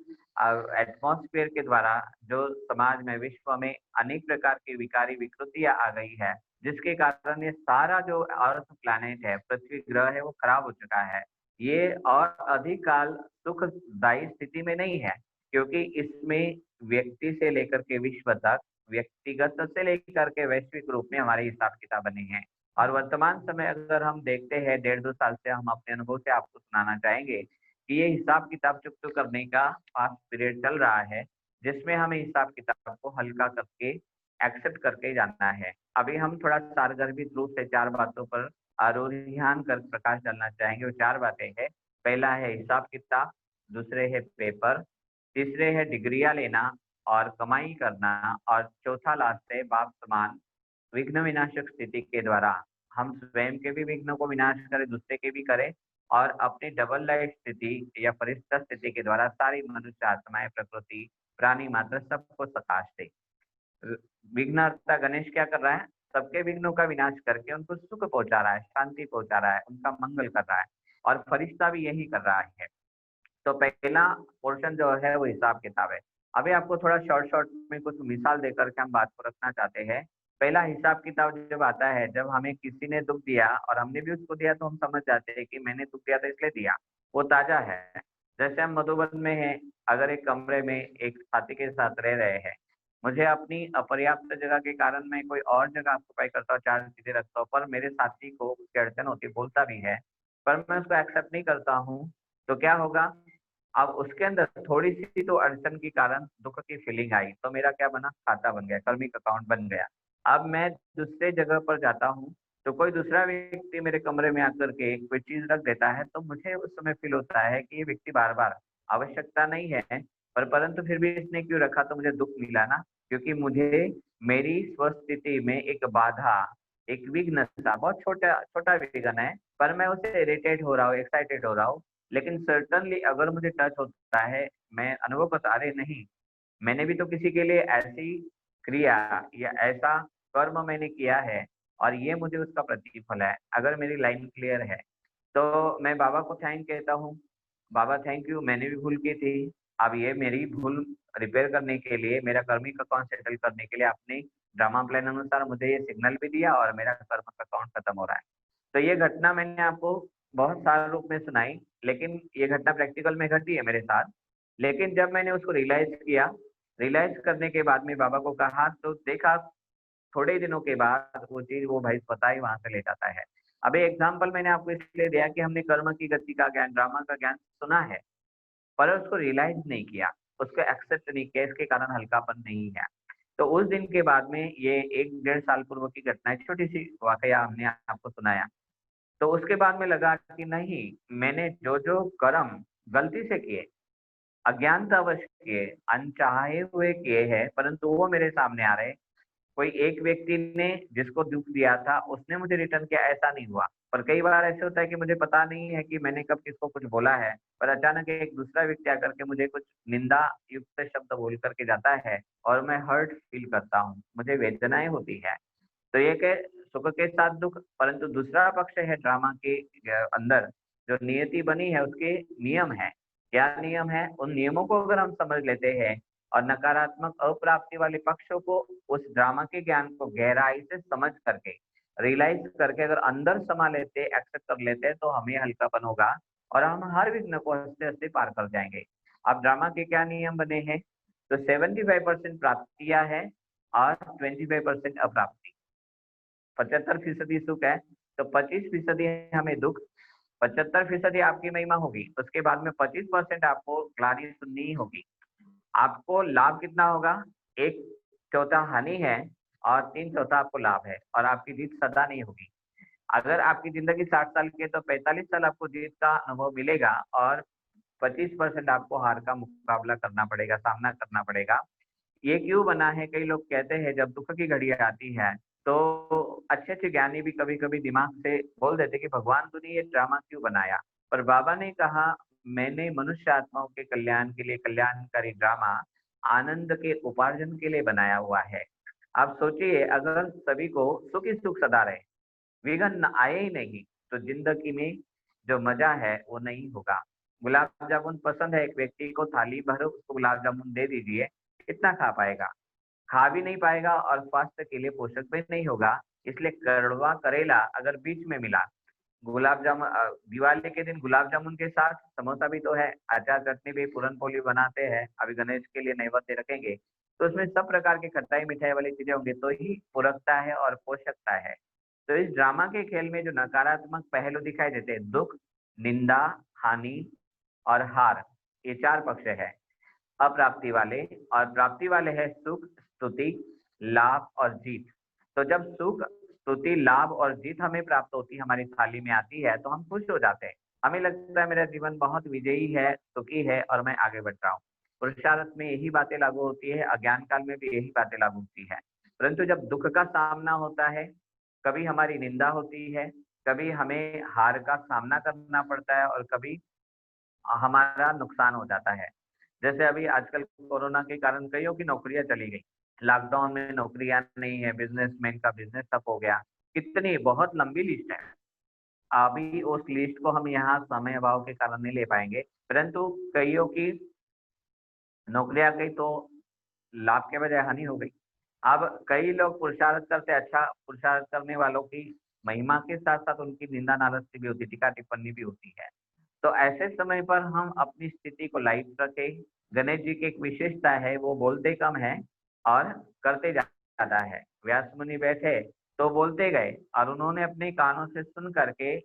एटमॉस्फेयर के द्वारा जो समाज में, विश्व में अनेक प्रकार की विकारी विकृतियां आ गई है, जिसके कारण ये सारा जो अर्थ प्लैनेट है, पृथ्वी ग्रह है, वो खराब हो चुका है। ये और अधिक काल सुखदायी स्थिति में नहीं है, क्योंकि इसमें व्यक्ति से लेकर के विश्व तक, व्यक्तिगत से लेकर के वैश्विक रूप में हमारे हिसाब किताब बने हैं। और वर्तमान समय अगर हम देखते हैं, 1.5-2 साल से हम अपने अनुभव से आपको सुनाना चाहेंगे कि ये हिसाब किताब चुकता करने का फास्ट पीरियड चल रहा है, जिसमें हमें हिसाब किताब को हल्का करके एक्सेप्ट करके जाना है। अभी हम थोड़ा सारगर्भित रूप से 4 बातों पर रुझान कर प्रकाश डालना चाहेंगे। वो 4 बातें हैं। पहला है हिसाब किताब, दूसरे है पेपर, तीसरे है डिग्रियां लेना और कमाई करना, और चौथा लास्ट है बाप समान विघ्न विनाशक स्थिति के द्वारा हम स्वयं के भी विघ्नों को विनाश करें, दूसरे के भी करें और अपनी डबल लाइफ स्थिति या फरिश्ता स्थिति के द्वारा सारी मनुष्य आत्माएं, प्रकृति, प्राणी मात्र सबको सकाश दे। विघ्नहर्ता गणेश क्या कर रहा है? सबके विघ्नों का विनाश करके उनको सुख पहुंचा रहा है, शांति पहुंचा रहा है, उनका मंगल कर रहा है और फरिश्ता भी यही कर रहा है। तो पहला पोर्शन जो है वो हिसाब किताब है। अभी आपको थोड़ा शॉर्ट में कुछ मिसाल देकर के हम बात को रखना चाहते हैं। पहला हिसाब किताब जब आता है, जब हमें किसी ने दुख दिया और हमने भी उसको दिया, तो हम समझ जाते हैं कि मैंने दुख दिया था इसलिए दिया, वो ताजा है। जैसे हम मधुबन में हैं, अगर एक कमरे में एक साथी के साथ रह रहे हैं, मुझे अपनी अपर्याप्त जगह के कारण मैं कोई और जगह ऑक्युपाई करता हूँ, 4 चीजें रखता हूँ, पर मेरे साथी को उसकी अड़चन होती है, बोलता भी है, पर मैं उसको एक्सेप्ट नहीं करता हूँ, तो क्या होगा? अब उसके अंदर थोड़ी-सी तो अड़चन के कारण दुःख की फीलिंग आई, तो मेरा क्या बना? खाता बन गया, कर्मिक अकाउंट बन गया। अब मैं दूसरे जगह पर जाता हूँ, तो कोई दूसरा व्यक्ति मेरे कमरे में आकर के कोई चीज़ रख देता है, तो मुझे उस समय फ़ील होता है कि ये व्यक्ति बार-बार आवश्यकता नहीं है, पर परंतु फिर भी इसने क्यों रखा, तो मुझे दुःख मिला ना, क्योंकि मुझे मेरी स्वस्थिति में एक बाधा, एक विघ्न था, बहुत छोटा विघ्न है, पर मैं उससे इरिटेट हो रहा हूँ, एक्साइटेड हो रहा हूँ। लेकिन सर्टेनली अगर मुझे टच होता है, मैं अनुभव करता, अरे नहीं, मैंने भी तो किसी के लिए ऐसी क्रिया या ऐसा कर्म मैंने किया है और ये मुझे उसका प्रतिफल है। अगर मेरी लाइन क्लियर है, तो मैं बाबा को थैंक कहता हूँ, बाबा थैंक यू, मैंने भी भूल की थी। अब ये मेरी भूल रिपेयर करने के लिए, मेरा कर्मिक अकाउंट सेटल करने के लिए आपने ड्रामा प्लान अनुसार मुझे ये सिग्नल भी दिया और मेरा कर्मिक अकाउंट खत्म हो रहा है। तो ये घटना मैंने आपको बहुत सारे रूप में सुनाई, लेकिन ये घटना प्रैक्टिकल में घटी है मेरे साथ। लेकिन जब मैंने उसको रियलाइज़ किया, रियलाइज़ करने के बाद में बाबा को कहा, तो देखा थोड़े ही दिनों के बाद वो चीज़ वो भाई स्वतः ही वहाँ से ले जाता है। अब ये एग्ज़ाम्पल मैंने आपको इसलिए दिया कि हमने कर्म की गति का ज्ञान, ड्रामा का ज्ञान सुना है, पर उसको रियलाइज़ नहीं किया, उसको एक्सेप्ट नहीं किया, इसके कारण हल्कापन नहीं है। तो उस दिन के बाद में ये 1 डेढ़ साल पूर्व की घटना है, छोटी-सी वाकया हमने आपको सुनाया। तो उसके बाद में लगा कि नहीं, मैंने जो-जो कर्म गलती से किए, अज्ञानतावश किए, अनचाहे हुए किए हैं, परंतु वो मेरे सामने आ रहे। कोई एक व्यक्ति ने जिसको दुःख दिया था, उसने मुझे रिटर्न किया, ऐसा नहीं हुआ। पर कई बार ऐसे होता है कि मुझे पता नहीं है कि मैंने कब किसको कुछ बोला है, पर अचानक एक दूसरा व्यक्ति आकर के मुझे कुछ निंदा युक्त शब्द बोल कर के जाता है और मैं हर्ट फील करता हूँ, मुझे वेदनाएँ होती है। तो ये के सुख के साथ दुःख, परंतु दूसरा पक्ष है ड्रामा के अंदर जो नियति बनी है, उसके नियम हैं। क्या नियम है? उन नियमों को अगर हम समझ लेते हैं और नकारात्मक अप्राप्ति वाले पक्षों को, उस ड्रामा के ज्ञान को गहराई से समझ करके, रियलाइज़ करके अगर अंदर समा लेते, एक्सेप्ट कर लेते हैं, तो हमें हल्कापन होगा और हम हर विघ्न को हँसते-हँसते पार कर जाएँगे। अब ड्रामा के क्या नियम बने हैं? तो 75% प्राप्तियाँ है और 25% अप्राप्ति। 75% सुख है, तो 25% हमें दुःख, 75% आपकी महिमा होगी, उसके बाद में 25% आपको ग्लानि सुननी ही होगी। आपको लाभ कितना होगा? 1/4 हानि है और 3/4 आपको लाभ है और आपकी जीत सदा नहीं होगी। अगर आपकी ज़िंदगी 60 साल की है, तो 45 साल आपको जीत का अनुभव मिलेगा और 25% आपको हार का मुकाबला करना पड़ेगा, सामना करना पड़ेगा। ये क्यों बना है? कई लोग कहते हैं जब दुःख की घड़ी आती है, तो अच्छे-अच्छे ज्ञानी भी कभी-कभी दिमाग से बोल देते हैं कि भगवान तूने ये ड्रामा क्यों बनाया? पर बाबा ने कहा, मैंने मनुष्य आत्माओं के कल्याण के लिए कल्याणकारी ड्रामा आनंद के उपार्जन के लिए बनाया हुआ है। आप सोचिए, अगर सभी को सुख ही सुख सदा रहे, विघ्न आए ही नहीं, तो ज़िंदगी में जो मज़ा है वो नहीं होगा। गुलाब जामुन पसंद है एक व्यक्ति को, थाली भर उसको गुलाब जामुन दे दीजिए, कितना खा पाएगा? खा भी नहीं पाएगा और स्वास्थ्य के लिए पोषक भी नहीं होगा। इसलिए कड़वा करेला अगर बीच में मिला, दिवाली के दिन गुलाब जामुन के साथ समोसा भी तो है, अचार चटनी भी, पूरन पोली बनाते हैं, अभी गणेश के लिए नैवेद्य रखेंगे, तो उसमें सब प्रकार की खटाई मिठाई वाली चीजें होंगी, तो ही पूरकता है और पोषकता है। तो इस ड्रामा के खेल में जो नकारात्मक पहलू दिखाई देते हैं, दुःख, निंदा, हानि और हार, ये 4 पक्ष है। अप्राप्ति वाले, और प्राप्ति वाले है सुख, स्तुति, लाभ और जीत। तो जब सुख, स्तुति, लाभ और जीत हमें प्राप्त होती है, हमारी थाली में आती है, तो हम खुश हो जाते हैं। हमें लगता है मेरा जीवन बहुत विजयी है, सुखी है और मैं आगे बढ़ रहा हूँ। पुरुषार्थ में यही बातें लागू होती है, अज्ञान काल में भी यही बातें लागू होती है। परंतु जब दुःख का सामना होता है, कभी हमारी निंदा होती है, कभी हमें हार का सामना करना पड़ता है और कभी हमारा नुकसान हो जाता है। जैसे अभी आजकल कोरोना के कारण कईयों की नौकरियाँ चली गई। लॉकडाउन में नौकरियाँ नहीं है, बिज़नेसमैन का बिज़नेस ठप हो गया। कितनी बहुत लंबी लिस्ट है। अभी उस लिस्ट को हम यहाँ समय अभाव के कारण नहीं ले पाएँगे, परंतु कइयों की नौकरियाँ गई तो लाभ के बजाय हानि हो गई। अब कई लोग पुरुषार्थ करते अच्छा पुरुषार्थ करने वालों की महिमा के साथ-साथ उनकी निंदा नाराज़गी भी होती है, टीका-टिप्पणी भी होती है। तो ऐसे समय पर हम अपनी स्थिति को लाइट रखें। गणेश जी की एक विशेषता है, वो बोलते कम हैं और करते ज़्यादा है। व्यास मुनि बैठे तो बोलते गए और उन्होंने अपने कानों से सुन करके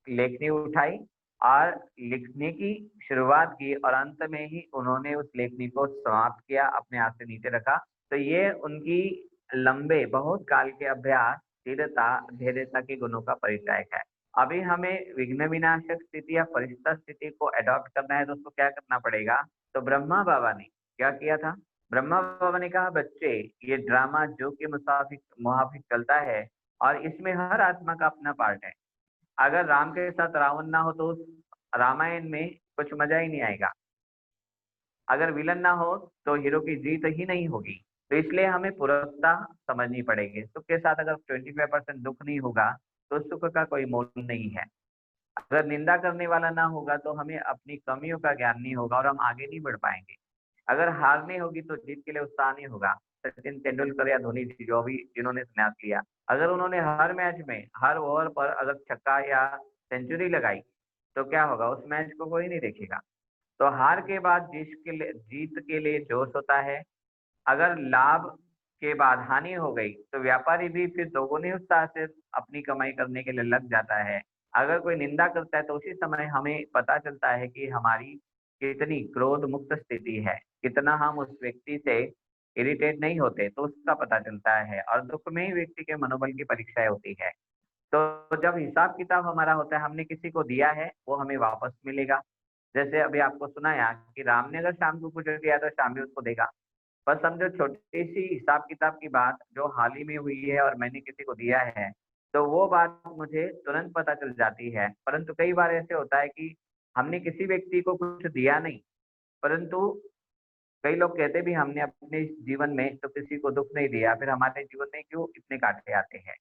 लेखनी उठाई और लिखने की शुरुआत की और अंत में ही उन्होंने उस लेखनी को समाप्त किया, अपने हाथ से नीचे रखा। तो ये उनकी लंबे बहुत काल के अभ्यास, स्थिरता, धैर्यता के गुणों का परिचायक है। अभी हमें विघ्न विनाशक स्थिति या फरिश्ता स्थिति को अडॉप्ट करना है तो उसको क्या करना पड़ेगा? तो ब्रह्मा बाबा ने क्या किया था? ब्रह्मा बाबा ने कहा बच्चे ये ड्रामा जो के मुताबिक मुआफिक चलता है और इसमें हर आत्मा का अपना पार्ट है। अगर राम के साथ रावण ना हो तो उस रामायण में कुछ मजा ही नहीं आएगा। अगर विलन ना हो तो हीरो की जीत ही नहीं होगी। तो इसलिए हमें पूर्णता समझनी पड़ेगी। सुख के साथ अगर 25% दुःख नहीं होगा, तो सुख का कोई मोल नहीं है। अगर निंदा करने वाला ना होगा तो हमें अपनी कमियों का ज्ञान नहीं होगा और हम आगे नहीं बढ़ पाएँगे। अगर हार नहीं होगी तो जीत के लिए उत्साह नहीं होगा। सचिन तेंदुलकर या धोनी जी जो भी जिन्होंने संन्यास लिया, अगर उन्होंने हर मैच में, हर ओवर पर अगर छक्का या सेंचुरी लगाई, तो क्या होगा? उस मैच को कोई नहीं देखेगा। तो हार के बाद जीत के लिए जोश होता है। अगर लाभ के बाद हानि हो गई, तो व्यापारी भी फिर दोगुने उत्साह से अपनी कमाई करने के लिए लग जाता है। अगर कोई निंदा करता है, तो उसी समय हमें पता चलता है कि हमारी कितनी क्रोध मुक्त स्थिति है, कितना हम उस व्यक्ति से इरिटेट नहीं होते, तो उसका पता चलता है और दुःख में ही व्यक्ति के मनोबल की परीक्षाएँ होती है। तो जब हिसाब-किताब हमारा होता है, हमने किसी को दिया है, वो हमें वापस मिलेगा। जैसे अभी आपको सुनाया कि राम ने अगर शाम को कुछ दिया, तो शाम भी उसको देगा। बस समझो छोटी-सी हिसाब-किताब की बात जो हाल ही में हुई है और मैंने किसी को दिया है, तो वो बात मुझे तुरंत पता चल जाती है। परंतु कई बार ऐसे होता है कि हमने किसी व्यक्ति को कुछ दिया नहीं, परंतु कई लोग कहते भी हमने अपने इस जीवन में तो किसी को दुःख नहीं दिया, फिर हमारे जीवन में क्यों इतने कांटे आते हैं?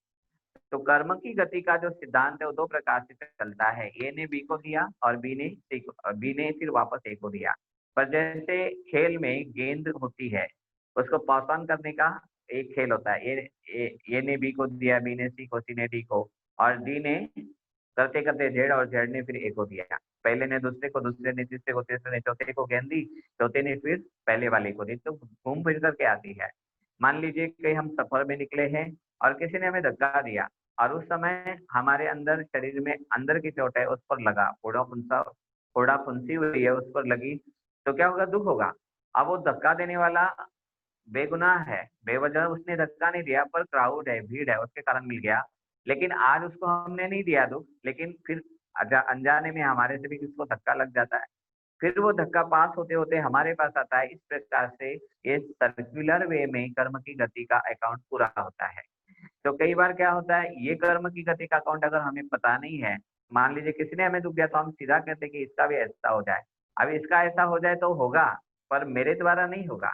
तो कर्म की गति का जो सिद्धांत है वो 2 प्रकार से चलता है। ए ने बी को दिया और बी ने फिर वापस ए को दिया। पर जैसे खेल में गेंद होती है, उसको पास ऑन करने का एक खेल होता है। ए ने बी को दिया, बी ने सी को, सी ने डी को और डी ने करते-करते जेड और जेड ने फिर ए को दिया। पहले ने दूसरे को, दूसरे ने तीसरे को, तीसरे ने चौथे को गेंद दी, चौथे ने फिर पहले वाले को दी, तो घूम फिर कर के आती है। मान लीजिए कहीं हम सफर में निकले हैं और किसी ने हमें धक्का दिया और उस समय हमारे अंदर शरीर में अंदर की चोट है उस पर लगा, फोड़ा फुंसी हुई है उस पर लगी, तो क्या होगा? दुःख होगा। अब वो धक्का देने वाला बेगुनाह है, बेवजह उसने धक्का नहीं दिया पर क्राउड है, भीड़ है उसके कारण मिल गया। लेकिन आज उसको हमने नहीं दिया दुःख, लेकिन फिर अनजाने में हमारे से भी किसको धक्का लग जाता है। फिर वो धक्का पास होते-होते हमारे पास आता है। इस प्रकार से ये सर्कुलर वे में कर्म की गति का अकाउंट पूरा होता है। तो कई बार क्या होता है, ये कर्म की गति का अकाउंट अगर हमें पता नहीं है, मान लीजिए किसी ने हमें दुःख दिया तो हम सीधा कहते हैं कि इसका भी ऐसा हो जाए। अब इसका ऐसा हो जाए तो होगा, पर मेरे द्वारा नहीं होगा।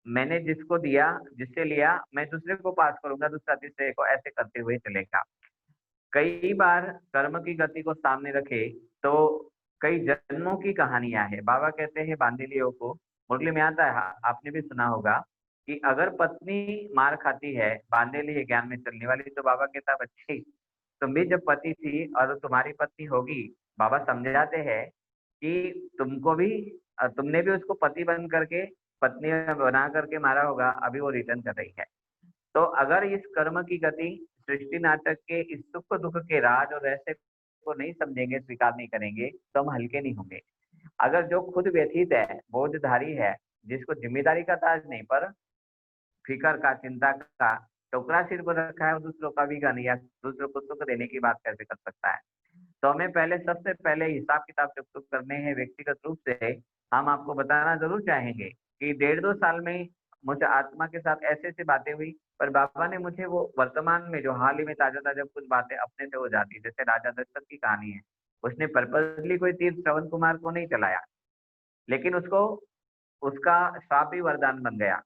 मैंने जिसको दिया, जिससे लिया, मैं दूसरे को पास करूँगा, दूसरा तीसरे को, ऐसे करते हुए चलेगा। कई बार कर्म की गति को सामने रखे तो कई जन्मों की कहानियाँ हैं। बाबा कहते हैं बांदीलियों को, मुरली में आता है, आपने भी सुना होगा कि अगर पत्नी मार खाती है, बांधेली है ज्ञान में चलने वाली, तो बाबा कहता है बच्ची तुम भी जब पति थी और तुम्हारी पत्नी होगी, बाबा समझाते हैं कि तुमको भी तुमने भी उसको पति बन करके, पत्नी बना करके मारा होगा, अभी वो रिटर्न कर रही है। तो अगर इस कर्म की गति सृष्टि नाटक के इस सुख दुख के राज और रहस्य को नहीं समझेंगे, स्वीकार नहीं करेंगे, तो हम हल्के नहीं होंगे। अगर जो खुद व्यथित है, बोझधारी है, जिसको जिम्मेदारी का ताज नहीं पर फिक्र का, चिंता का टोकरा सिर पर रखा है, और दूसरों का भी गन या दूसरों को सुख देने की बात कैसे कर सकता है? तो हमें पहले सबसे पहले हिसाब-किताब जब तो करने हैं व्यक्तिगत रूप से, हम आपको बताना ज़रूर चाहेंगे कि डेढ़ 2 साल में मुझे आत्मा के साथ ऐसे ऐसी बातें हुई, पर बाबा ने मुझे वो वर्तमान में जो हाल ही में ताजा-ताजा कुछ बातें अपने से हो जाती, जैसे राजा दशरथ की कहानी है। उसने पर्पसली कोई तीर श्रवण कुमार को नहीं चलाया, लेकिन उसको उसका श्राप ही वरदान बन गया।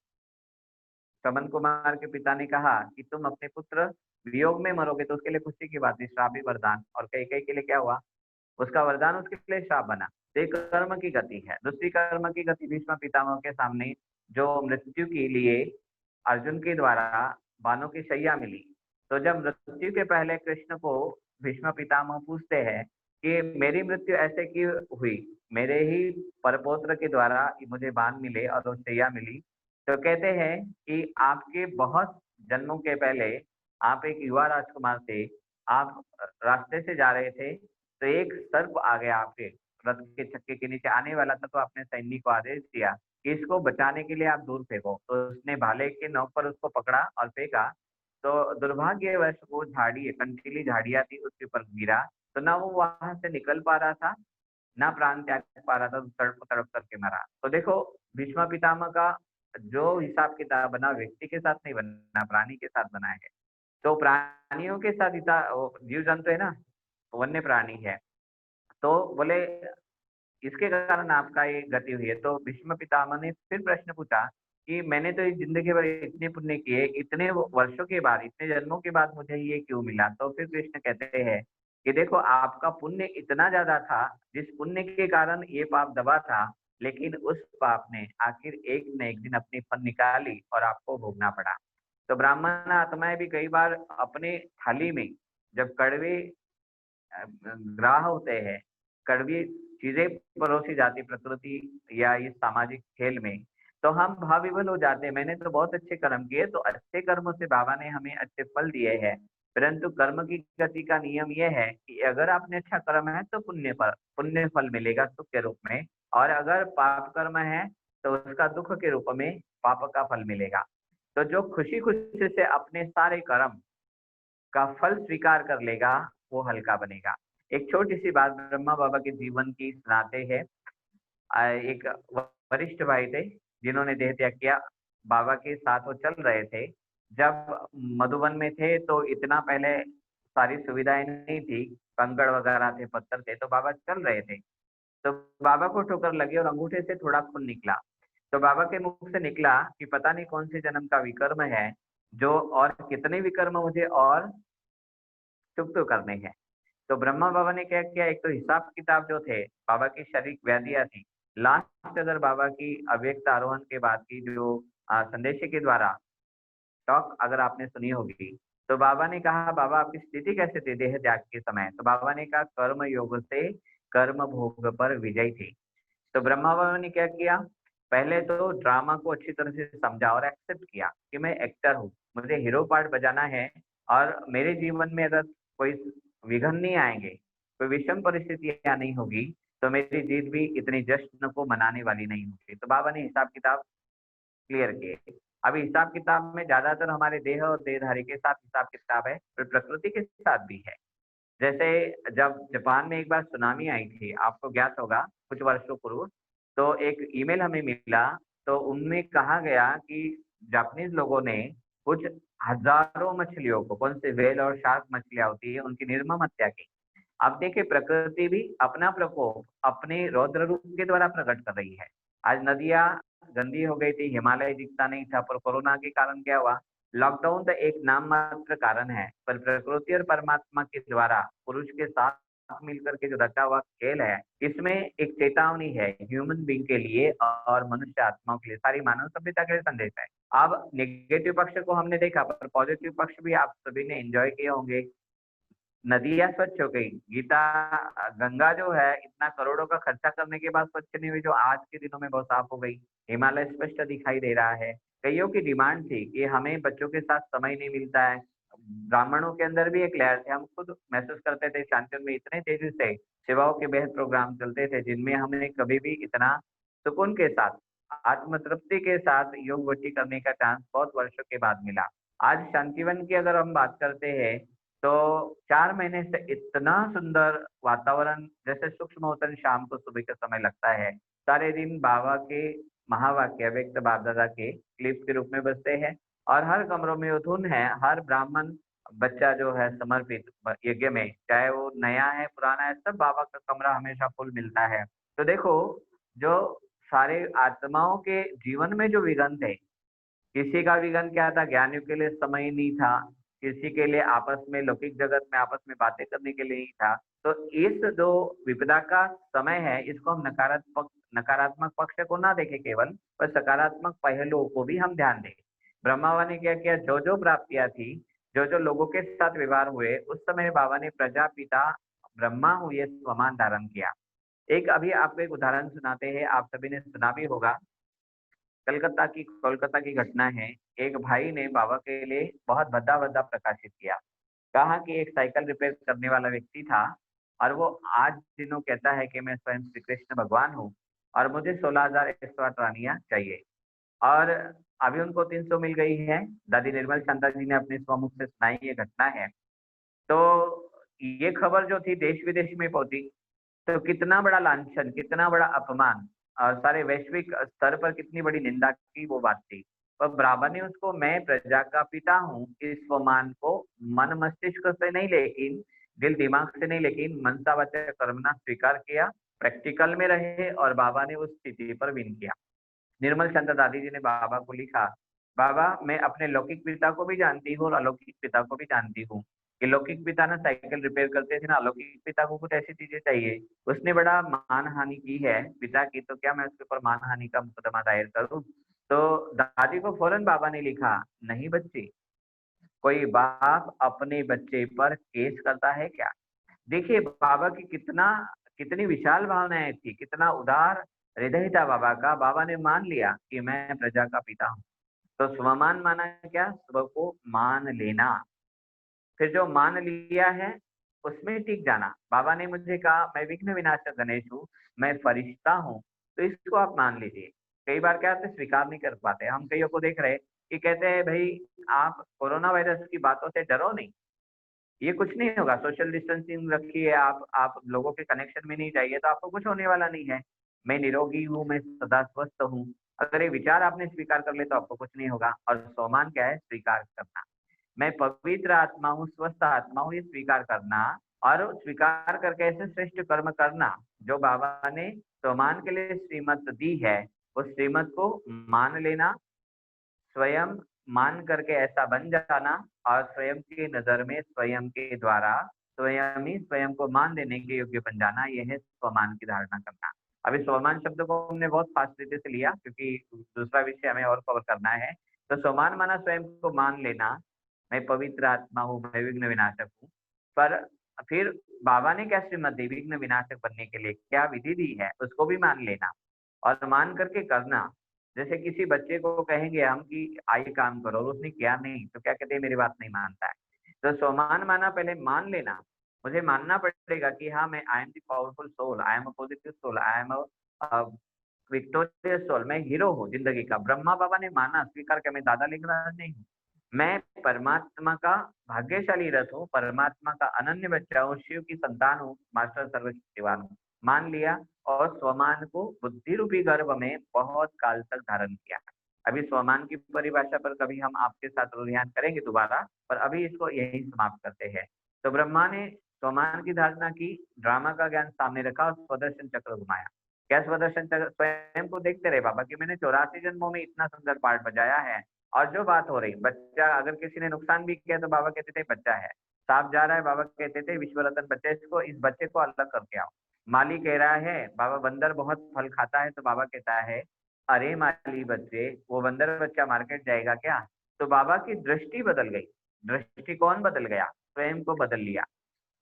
श्रवण कुमार के पिता ने कहा कि तुम अपने पुत्र वियोग में मरोगे, तो उसके लिए खुशी की बात थी, श्राप ही वरदान। और कैकेयी के लिए क्या हुआ? उसका वरदान उसके लिए श्राप बना। तो एक कर्म की गति है। दूसरी कर्म की गति भीष्म पितामह के सामने जो मृत्यु के लिए अर्जुन के द्वारा बाणों की शैया मिली। तो जब मृत्यु के पहले कृष्ण को भीष्म पितामह पूछते हैं कि मेरी मृत्यु ऐसे क्यों हुई? मेरे ही परपौत्र के द्वारा मुझे बाण मिले और वो शैया मिली। तो कहते हैं कि आपके बहुत जन्मों के पहले आप एक युवा राजकुमार थे, आप रास्ते से जा रहे थे, तो एक सर्प आ गया आपके रथ के चक्के के नीचे आने वाला था, तो आपने सैनिक को आदेश दिया कि इसको बचाने के लिए आप दूर फेंको। तो उसने भाले के नोक पर उसको पकड़ा और फेंका, तो दुर्भाग्यवश वो झाड़ी कंटीली झाड़ियाँ थी उसके ऊपर गिरा, तो ना वो वहाँ से निकल पा रहा था, ना प्राण त्याग पा रहा था, तो तड़प तड़प करके मरा। तो देखो भीष्म पितामह का जो हिसाब किताब बना व्यक्ति के साथ नहीं बना, प्राणी के साथ बना है। तो प्राणियों के साथ जीव जंतु है ना, वन्य प्राणी है। तो बोले इसके कारण आपका ये गति हुई है। तो भीष्म पितामह ने फिर प्रश्न पूछा कि मैंने तो इस जिंदगी भर इतने पुण्य किए, इतने वर्षों के बाद, इतने जन्मों के बाद मुझे ये क्यों मिला? तो फिर कृष्ण कहते हैं कि देखो आपका पुण्य इतना ज्यादा था, जिस पुण्य के कारण ये पाप दबा था, लेकिन उस पाप ने आखिर एक न एक दिन अपनी फल निकाली और आपको भोगना पड़ा। तो ब्राह्मण आत्माएं भी कई बार अपने थाली में जब कड़वे ग्राह होते हैं, कड़वी चीजें परोसी जाती प्रकृति या इस सामाजिक खेल में, तो हम भाव विवल हो जाते हैं। मैंने तो बहुत अच्छे कर्म किए, तो अच्छे कर्मों से बाबा ने हमें अच्छे फल दिए हैं। परंतु कर्म की गति का नियम यह है कि अगर आपने अच्छा कर्म है तो पुण्य फल मिलेगा सुख के रूप में, और अगर पाप कर्म है तो उसका दुख के रूप में पाप का फल मिलेगा। तो जो खुशी खुशी से अपने सारे कर्म का फल स्वीकार कर लेगा, वो हल्का बनेगा। एक छोटी-सी बात ब्रह्मा बाबा के जीवन की सुनाते हैं। एक वरिष्ठ भाई थे, जिन्होंने देह त्याग किया। बाबा के साथ वो चल रहे थे। जब मधुबन में थे, तो इतना पहले सारी सुविधाएँ नहीं थी, कंकड़ वगैरह थे, पत्थर थे, तो बाबा चल रहे थे। तो बाबा को ठोकर लगी और अंगूठे से थोड़ा खून निकला। तो बाबा के मुख से निकला कि पता नहीं कौन से जन्म का विकर्म है, जो और कितने विकर्म मुझे और शुभ तो करने हैं। तो ब्रह्मा बाबा ने क्या किया, एक तो हिसाब किताब जो थे, बाबा की शारीरिक व्याधियाँ थी। लास्ट अगर बाबा की अव्यक्त आरोहण के बाद की जो संदेशे के द्वारा टॉक अगर आपने सुनी होगी, तो बाबा ने कहा बाबा आपकी स्थिति कैसे थी देह त्याग के समय? तो बाबा ने कहा कर्म योग से कर्म भोग पर विजय थी। तो ब्रह्मा बाबा ने क्या किया, पहले तो ड्रामा को अच्छी तरह से समझा और एक्सेप्ट किया कि मैं एक्टर हूँ, मुझे हीरो पार्ट बजाना है, और मेरे जीवन में अगर कोई विघ्न नहीं आएंगे, कोई विषम परिस्थितियां नहीं होगी, तो मेरी जीत भी इतनी जश्न को मनाने वाली नहीं होगी। तो बाबा ने हिसाब किताब क्लियर किए। अभी हिसाब किताब में ज्यादातर हमारे देह और देहधारी के साथ हिसाब किताब है, फिर प्रकृति के साथ भी है। जैसे जब जापान में एक बार सुनामी आई थी, आपको ज्ञात होगा कुछ वर्षों पूर्व, तो एक ईमेल हमें मिला, तो उनमें कहा गया कि जापानीज लोगों ने कुछ हजारों मछलियों को, कौन से व्हेल और शार्क मछलियां होती है, उनकी निर्मम हत्या की। अब देखिए प्रकृति भी अपना प्रकोप अपने रौद्र रूप के द्वारा प्रकट कर रही है। आज नदियां गंदी हो गई थी, हिमालय दिखता नहीं था, पर कोरोना के कारण क्या हुआ, लॉकडाउन तो एक नाम मात्र कारण है, पर प्रकृति और परमात्मा के द्वारा पुरुष के साथ मिलकर के जो रचा हुआ खेल है, इसमें एक चेतावनी है ह्यूमन बीइंग के लिए और मनुष्य आत्माओं के लिए, सारी मानव सभ्यता के लिए संदेश है। अब नेगेटिव पक्ष को हमने देखा, पर पॉजिटिव पक्ष भी आप सभी ने एंजॉय किए होंगे। नदियाँ स्वच्छ हो गई। गंगा जो है इतना करोड़ों का खर्चा करने के बाद स्वच्छ नहीं हुई, जो आज के दिनों में बहुत साफ हो गई। हिमालय स्पष्ट दिखाई दे रहा है। कईयों की डिमांड थी कि हमें बच्चों के साथ समय नहीं मिलता है। ब्राह्मणों के अंदर भी एक लहर थी, हम खुद महसूस करते थे शांतिवन में इतने तेजी से सेवाओं के बेहद प्रोग्राम चलते थे, जिनमें हमें कभी भी इतना सुकून के साथ, आत्म तृप्ति के साथ योग वृत्ति करने का चांस बहुत वर्षों के बाद मिला। आज शांतिवन की अगर हम बात करते हैं, तो 4 महीने से इतना सुंदर वातावरण, जैसे सूक्ष्म होतन शाम को सुबह के समय लगता है। सारे दिन बाबा के महावाक्य व्यक्त बाप दादा के क्लिप के रूप में बजते हैं और हर कमरों में वो धुन है। हर ब्राह्मण बच्चा जो है समर्पित यज्ञ में, चाहे वो नया है पुराना है, सब बाबा का कमरा हमेशा फुल मिलता है। तो देखो, जो सारे आत्माओं के जीवन में जो विघन थे, किसी का विघन क्या था, ज्ञानियों के लिए समय ही नहीं था, किसी के लिए आपस में लौकिक जगत में आपस में बातें करने के लिए ही था। तो इस जो विपदा का समय है, इसको हम नकारात्मक पक्ष को ना देखें केवल, पर सकारात्मक पहलुओं को भी हम ध्यान दें। ब्रह्मा ने क्या किया, जो जो प्राप्तियां थी, जो जो लोगों के साथ व्यवहार हुए, उस समय बाबा ने प्रजापिता ब्रह्मा हुए स्वमान धारण किया। एक अभी आपको एक उदाहरण सुनाते हैं, आप सभी ने सुना भी होगा। कोलकाता की घटना है। एक भाई ने बाबा के लिए बहुत भद्दा भद्दा प्रकाशित किया। कहा कि एक साइकिल रिपेयर करने वाला व्यक्ति था और वो आज दिनों कहता है कि मैं स्वयं श्री कृष्ण भगवान हूँ और मुझे 16,108 रानियां चाहिए। और अभी उनको 300 मिल गई है। दादी निर्मल शांता जी ने अपने स्वमुख से सुनाई ये घटना है। तो ये खबर जो थी देश विदेश में पहुंची, तो कितना बड़ा लांछन, कितना बड़ा अपमान और सारे वैश्विक स्तर पर कितनी बड़ी निंदा की वो बात थी। पर ब्राह्मण ने उसको मैं प्रजा का पिता हूँ इस स्वमान को मन मस्तिष्क से नहीं, लेकिन दिल दिमाग से नहीं, लेकिन मनसा वाचा कर्मणा स्वीकार किया, प्रैक्टिकल में रहे और बाबा ने उस स्थिति पर विन किया। निर्मल चंद दादी जी ने बाबा को लिखा, बाबा मैं अपने लौकिक पिता को भी जानती हूँ और अलौकिक पिता को भी जानती हूँ कि लौकिक पिता ना साइकिल रिपेयर करते थे ना, अलौकिक पिता को कुछ ऐसी चीजें चाहिए। उसने बड़ा मान हानि की है पिता की, तो क्या मैं उसके ऊपर मान हानि का मुकदमा दायर करूँ? तो दादी को फौरन बाबा ने लिखा, नहीं बच्ची, कोई बाप अपने बच्चे पर केस करता है क्या? देखिए बाबा की कितनी विशाल भावनाएं थी, कितना उदार हृदय था बाबा का। बाबा ने मान लिया कि मैं प्रजा का पिता हूँ। तो स्वमान माना क्या, स्व को मान लेना। फिर जो मान लिया है उसमें टिक जाना। बाबा ने मुझे कहा मैं विघ्न विनाशक गणेश हूँ, मैं फरिश्ता हूँ, तो इसको आप मान लीजिए। कई बार क्या होता है, स्वीकार नहीं कर पाते। हम कईयों को देख रहे कि कहते हैं भाई आप कोरोना वायरस की बातों से डरो नहीं, ये कुछ नहीं होगा, सोशल डिस्टेंसिंग रखिए, आप लोगों के कनेक्शन में नहीं जाइए तो आपको कुछ होने वाला नहीं है। मैं निरोगी हूँ, मैं सदा स्वस्थ हूँ। अगर ये विचार आपने स्वीकार कर ले तो आपको कुछ नहीं होगा। और सोमान क्या है, स्वीकार करना। मैं पवित्र आत्मा हूँ, स्वस्थ आत्मा हूँ, ये स्वीकार करना। और स्वीकार करके ऐसे श्रेष्ठ कर्म करना जो बाबा ने सोमान के लिए श्रीमत दी है, उस श्रीमत को मान लेना, स्वयं मान करके ऐसा बन जाना और स्वयं की नजर में स्वयं के द्वारा स्वयं ही स्वयं को मान लेने के योग्य बन जाना, यह है स्वमान की धारणा करना। अभी स्वमान शब्द को हमने बहुत फास्ट तरीके से लिया क्योंकि दूसरा विषय हमें और कवर करना है। तो स्वमान माना स्वयं को मान लेना, मैं पवित्र आत्मा हूँ, मैं विघ्न विनाशक हूँ। पर फिर बाबा ने क्या श्रीमत दी, विघ्न विनाशक बनने के लिए क्या विधि दी है उसको भी मान लेना और मान करके करना। जैसे किसी बच्चे को कहेंगे हम कि आइए काम करो और उसने किया नहीं तो क्या कहते हैं, मेरी बात नहीं मानता है। तो स्वमान माना पहले मान लेना, मुझे मानना पड़ेगा कि हाँ मैं I am the powerful soul, I am a positive soul, I am a victorious soul, मैं हीरो हूँ जिंदगी का। ब्रह्मा बाबा ने माना, स्वीकार किया, मैं दादा लिंगराज नहीं हूँ, मैं परमात्मा का भाग्यशाली रथ हूँ, परमात्मा का अनन्य बच्चा हूँ, शिव की संतान हूँ, मास्टर सर्वशक्तिवान हूँ। मान लिया और स्वमान को बुद्धि रूपी गर्भ में बहुत काल तक धारण किया। अभी स्वमान की परिभाषा पर कभी हम आपके साथ ध्यान करेंगे दोबारा, पर अभी इसको यही समाप्त करते हैं। तो ब्रह्मा ने स्वमान की धारणा की, ड्रामा का ज्ञान सामने रखा और स्वदर्शन चक्र घुमाया। क्या स्वदर्शन चक्र, स्वयं को देखते रहे बाबा कि मैंने 84 जन्मों में इतना सुंदर पार्ट बजाया है। और जो बात हो रही, बच्चा अगर किसी ने नुकसान भी किया तो बाबा कहते थे बच्चा है, सांप जा रहा है बाबा कहते थे विश्व रतन बच्चा, इसको इस बच्चे को अलग करके आओ। माली कह रहा है बाबा बंदर बहुत फल खाता है, तो बाबा कहता है अरे माली बच्चे, वो बंदर बच्चा मार्केट जाएगा क्या? तो बाबा की दृष्टि बदल गई, दृष्टिकोण बदल गया, स्वयं को बदल लिया।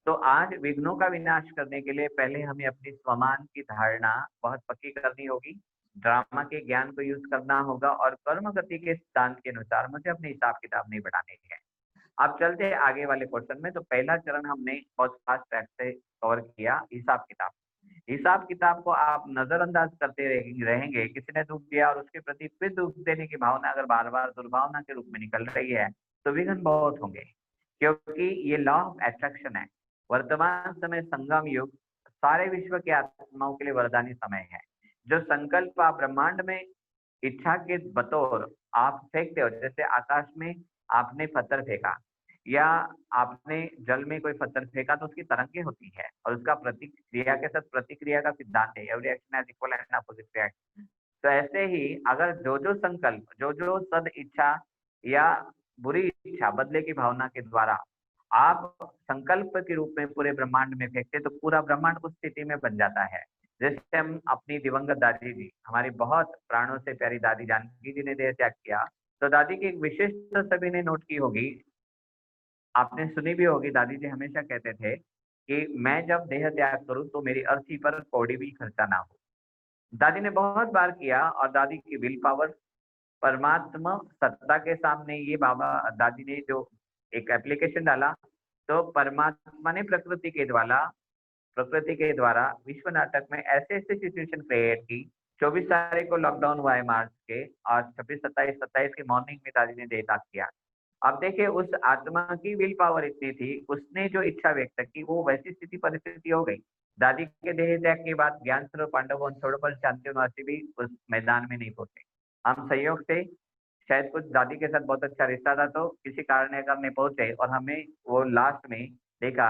तो आज विघ्नों का विनाश करने के लिए पहले हमें अपनी स्वमान की धारणा बहुत पक्की करनी होगी, ड्रामा के ज्ञान को यूज करना होगा और कर्म गति के सिद्धांत के अनुसार मुझे अपने हिसाब किताब नहीं बढ़ाने हैं। अब चलते हैं आगे वाले क्वेश्चन में। तो पहला चरण हमने बहुत फास्ट ट्रैक से कवर किया, हिसाब किताब। हिसाब किताब को आप नजरअंदाज करते रहेंगे, किसी ने दुख दिया और उसके प्रति फिर दुख देने की भावना अगर बार बार दुर्भावना के रूप में निकल रही है तो विघ्न बहुत होंगे, क्योंकि ये लॉ ऑफ अट्रैक्शन है। वर्तमान समय संगम युग सारे विश्व के आत्माओं के लिए वरदानी समय है। जो संकल्प आप ब्रह्मांड में इच्छा के बतौर आप फेंकते हो, जैसे आकाश में आपने पत्थर फेंका या आपने जल में कोई पत्थर फेंका तो उसकी तरंगे होती है और उसका प्रतिक्रिया के साथ प्रतिक्रिया का सिद्धांत है, every action has equal and opposite reaction. तो ऐसे ही अगर जो संकल्प, जो सद इच्छा या बुरी इच्छा, बदले की भावना के द्वारा आप संकल्प के रूप में पूरे ब्रह्मांड में फेंकते तो पूरा ब्रह्मांड उस स्थिति में बन जाता है। जैसे हम अपनी दिवंगत दादी जी, हमारी बहुत प्राणों से प्यारी दादी जानकी जी ने देह त्याग किया, तो दादी की एक विशेषता सभी ने नोट की होगी, आपने सुनी भी होगी। दादी जी हमेशा कहते थे कि मैं जब देह त्याग करूं तो मेरी अर्थी पर कौड़ी भी खर्चा ना हो। दादी ने बहुत बार किया और दादी की विल पावर, परमात्मा सत्ता के सामने ये बाबा दादी ने जो एक एप्लीकेशन डाला, तो परमात्मा ने प्रकृति के द्वारा विश्व नाटक में ऐसे-ऐसे सिचुएशन क्रिएट की। 24 तारीख को लॉकडाउन हुआ है मार्च के और 26, 27, 27 की मॉर्निंग में दादी ने देह त्याग किया। अब देखिए उस आत्मा की विल पावर इतनी थी, उसने जो इच्छा व्यक्त की वो वैसी स्थिति परिस्थिति हो गई। दादी के देह त्याग के बाद ज्ञान स्वरूप पांडव वंश छोड़कर शांतिनिवासी भी उस मैदान में नहीं पहुंचे। हम संयोग से शायद कुछ दादी के साथ बहुत अच्छा रिश्ता था तो किसी कारणेकर पहुंचे और हमें वो लास्ट में देखा।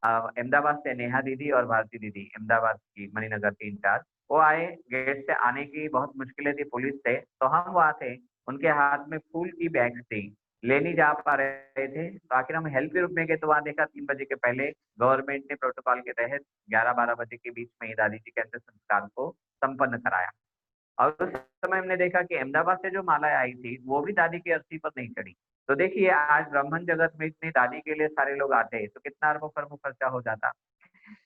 अहमदाबाद से नेहा दीदी और भारती दीदी, अहमदाबाद की मणिनगर की इंचार्ज, वो आए। गेट से आने की बहुत मुश्किलें थी, पुलिस थे, तो हम वहाँ थे। उनके हाथ में फूल की बैग्स थी, ले नहीं जा पा रहे थे, तो आखिर हम हेल्प के रूप में गए तो वहाँ देखा 3 बजे के पहले गवर्नमेंट ने प्रोटोकॉल के तहत 11-12 बजे के बीच में ही दादी जी के अंतिम संस्कार को संपन्न कराया। और उस समय हमने देखा कि अहमदाबाद से जो मालाएँ आई थी, वो भी दादी की अर्थी पर नहीं चढ़ी। तो देखिए आज ब्राह्मण जगत में इतनी दादी के लिए सारे लोग आते, तो कितना अरबों-खरबों खर्चा हो जाता।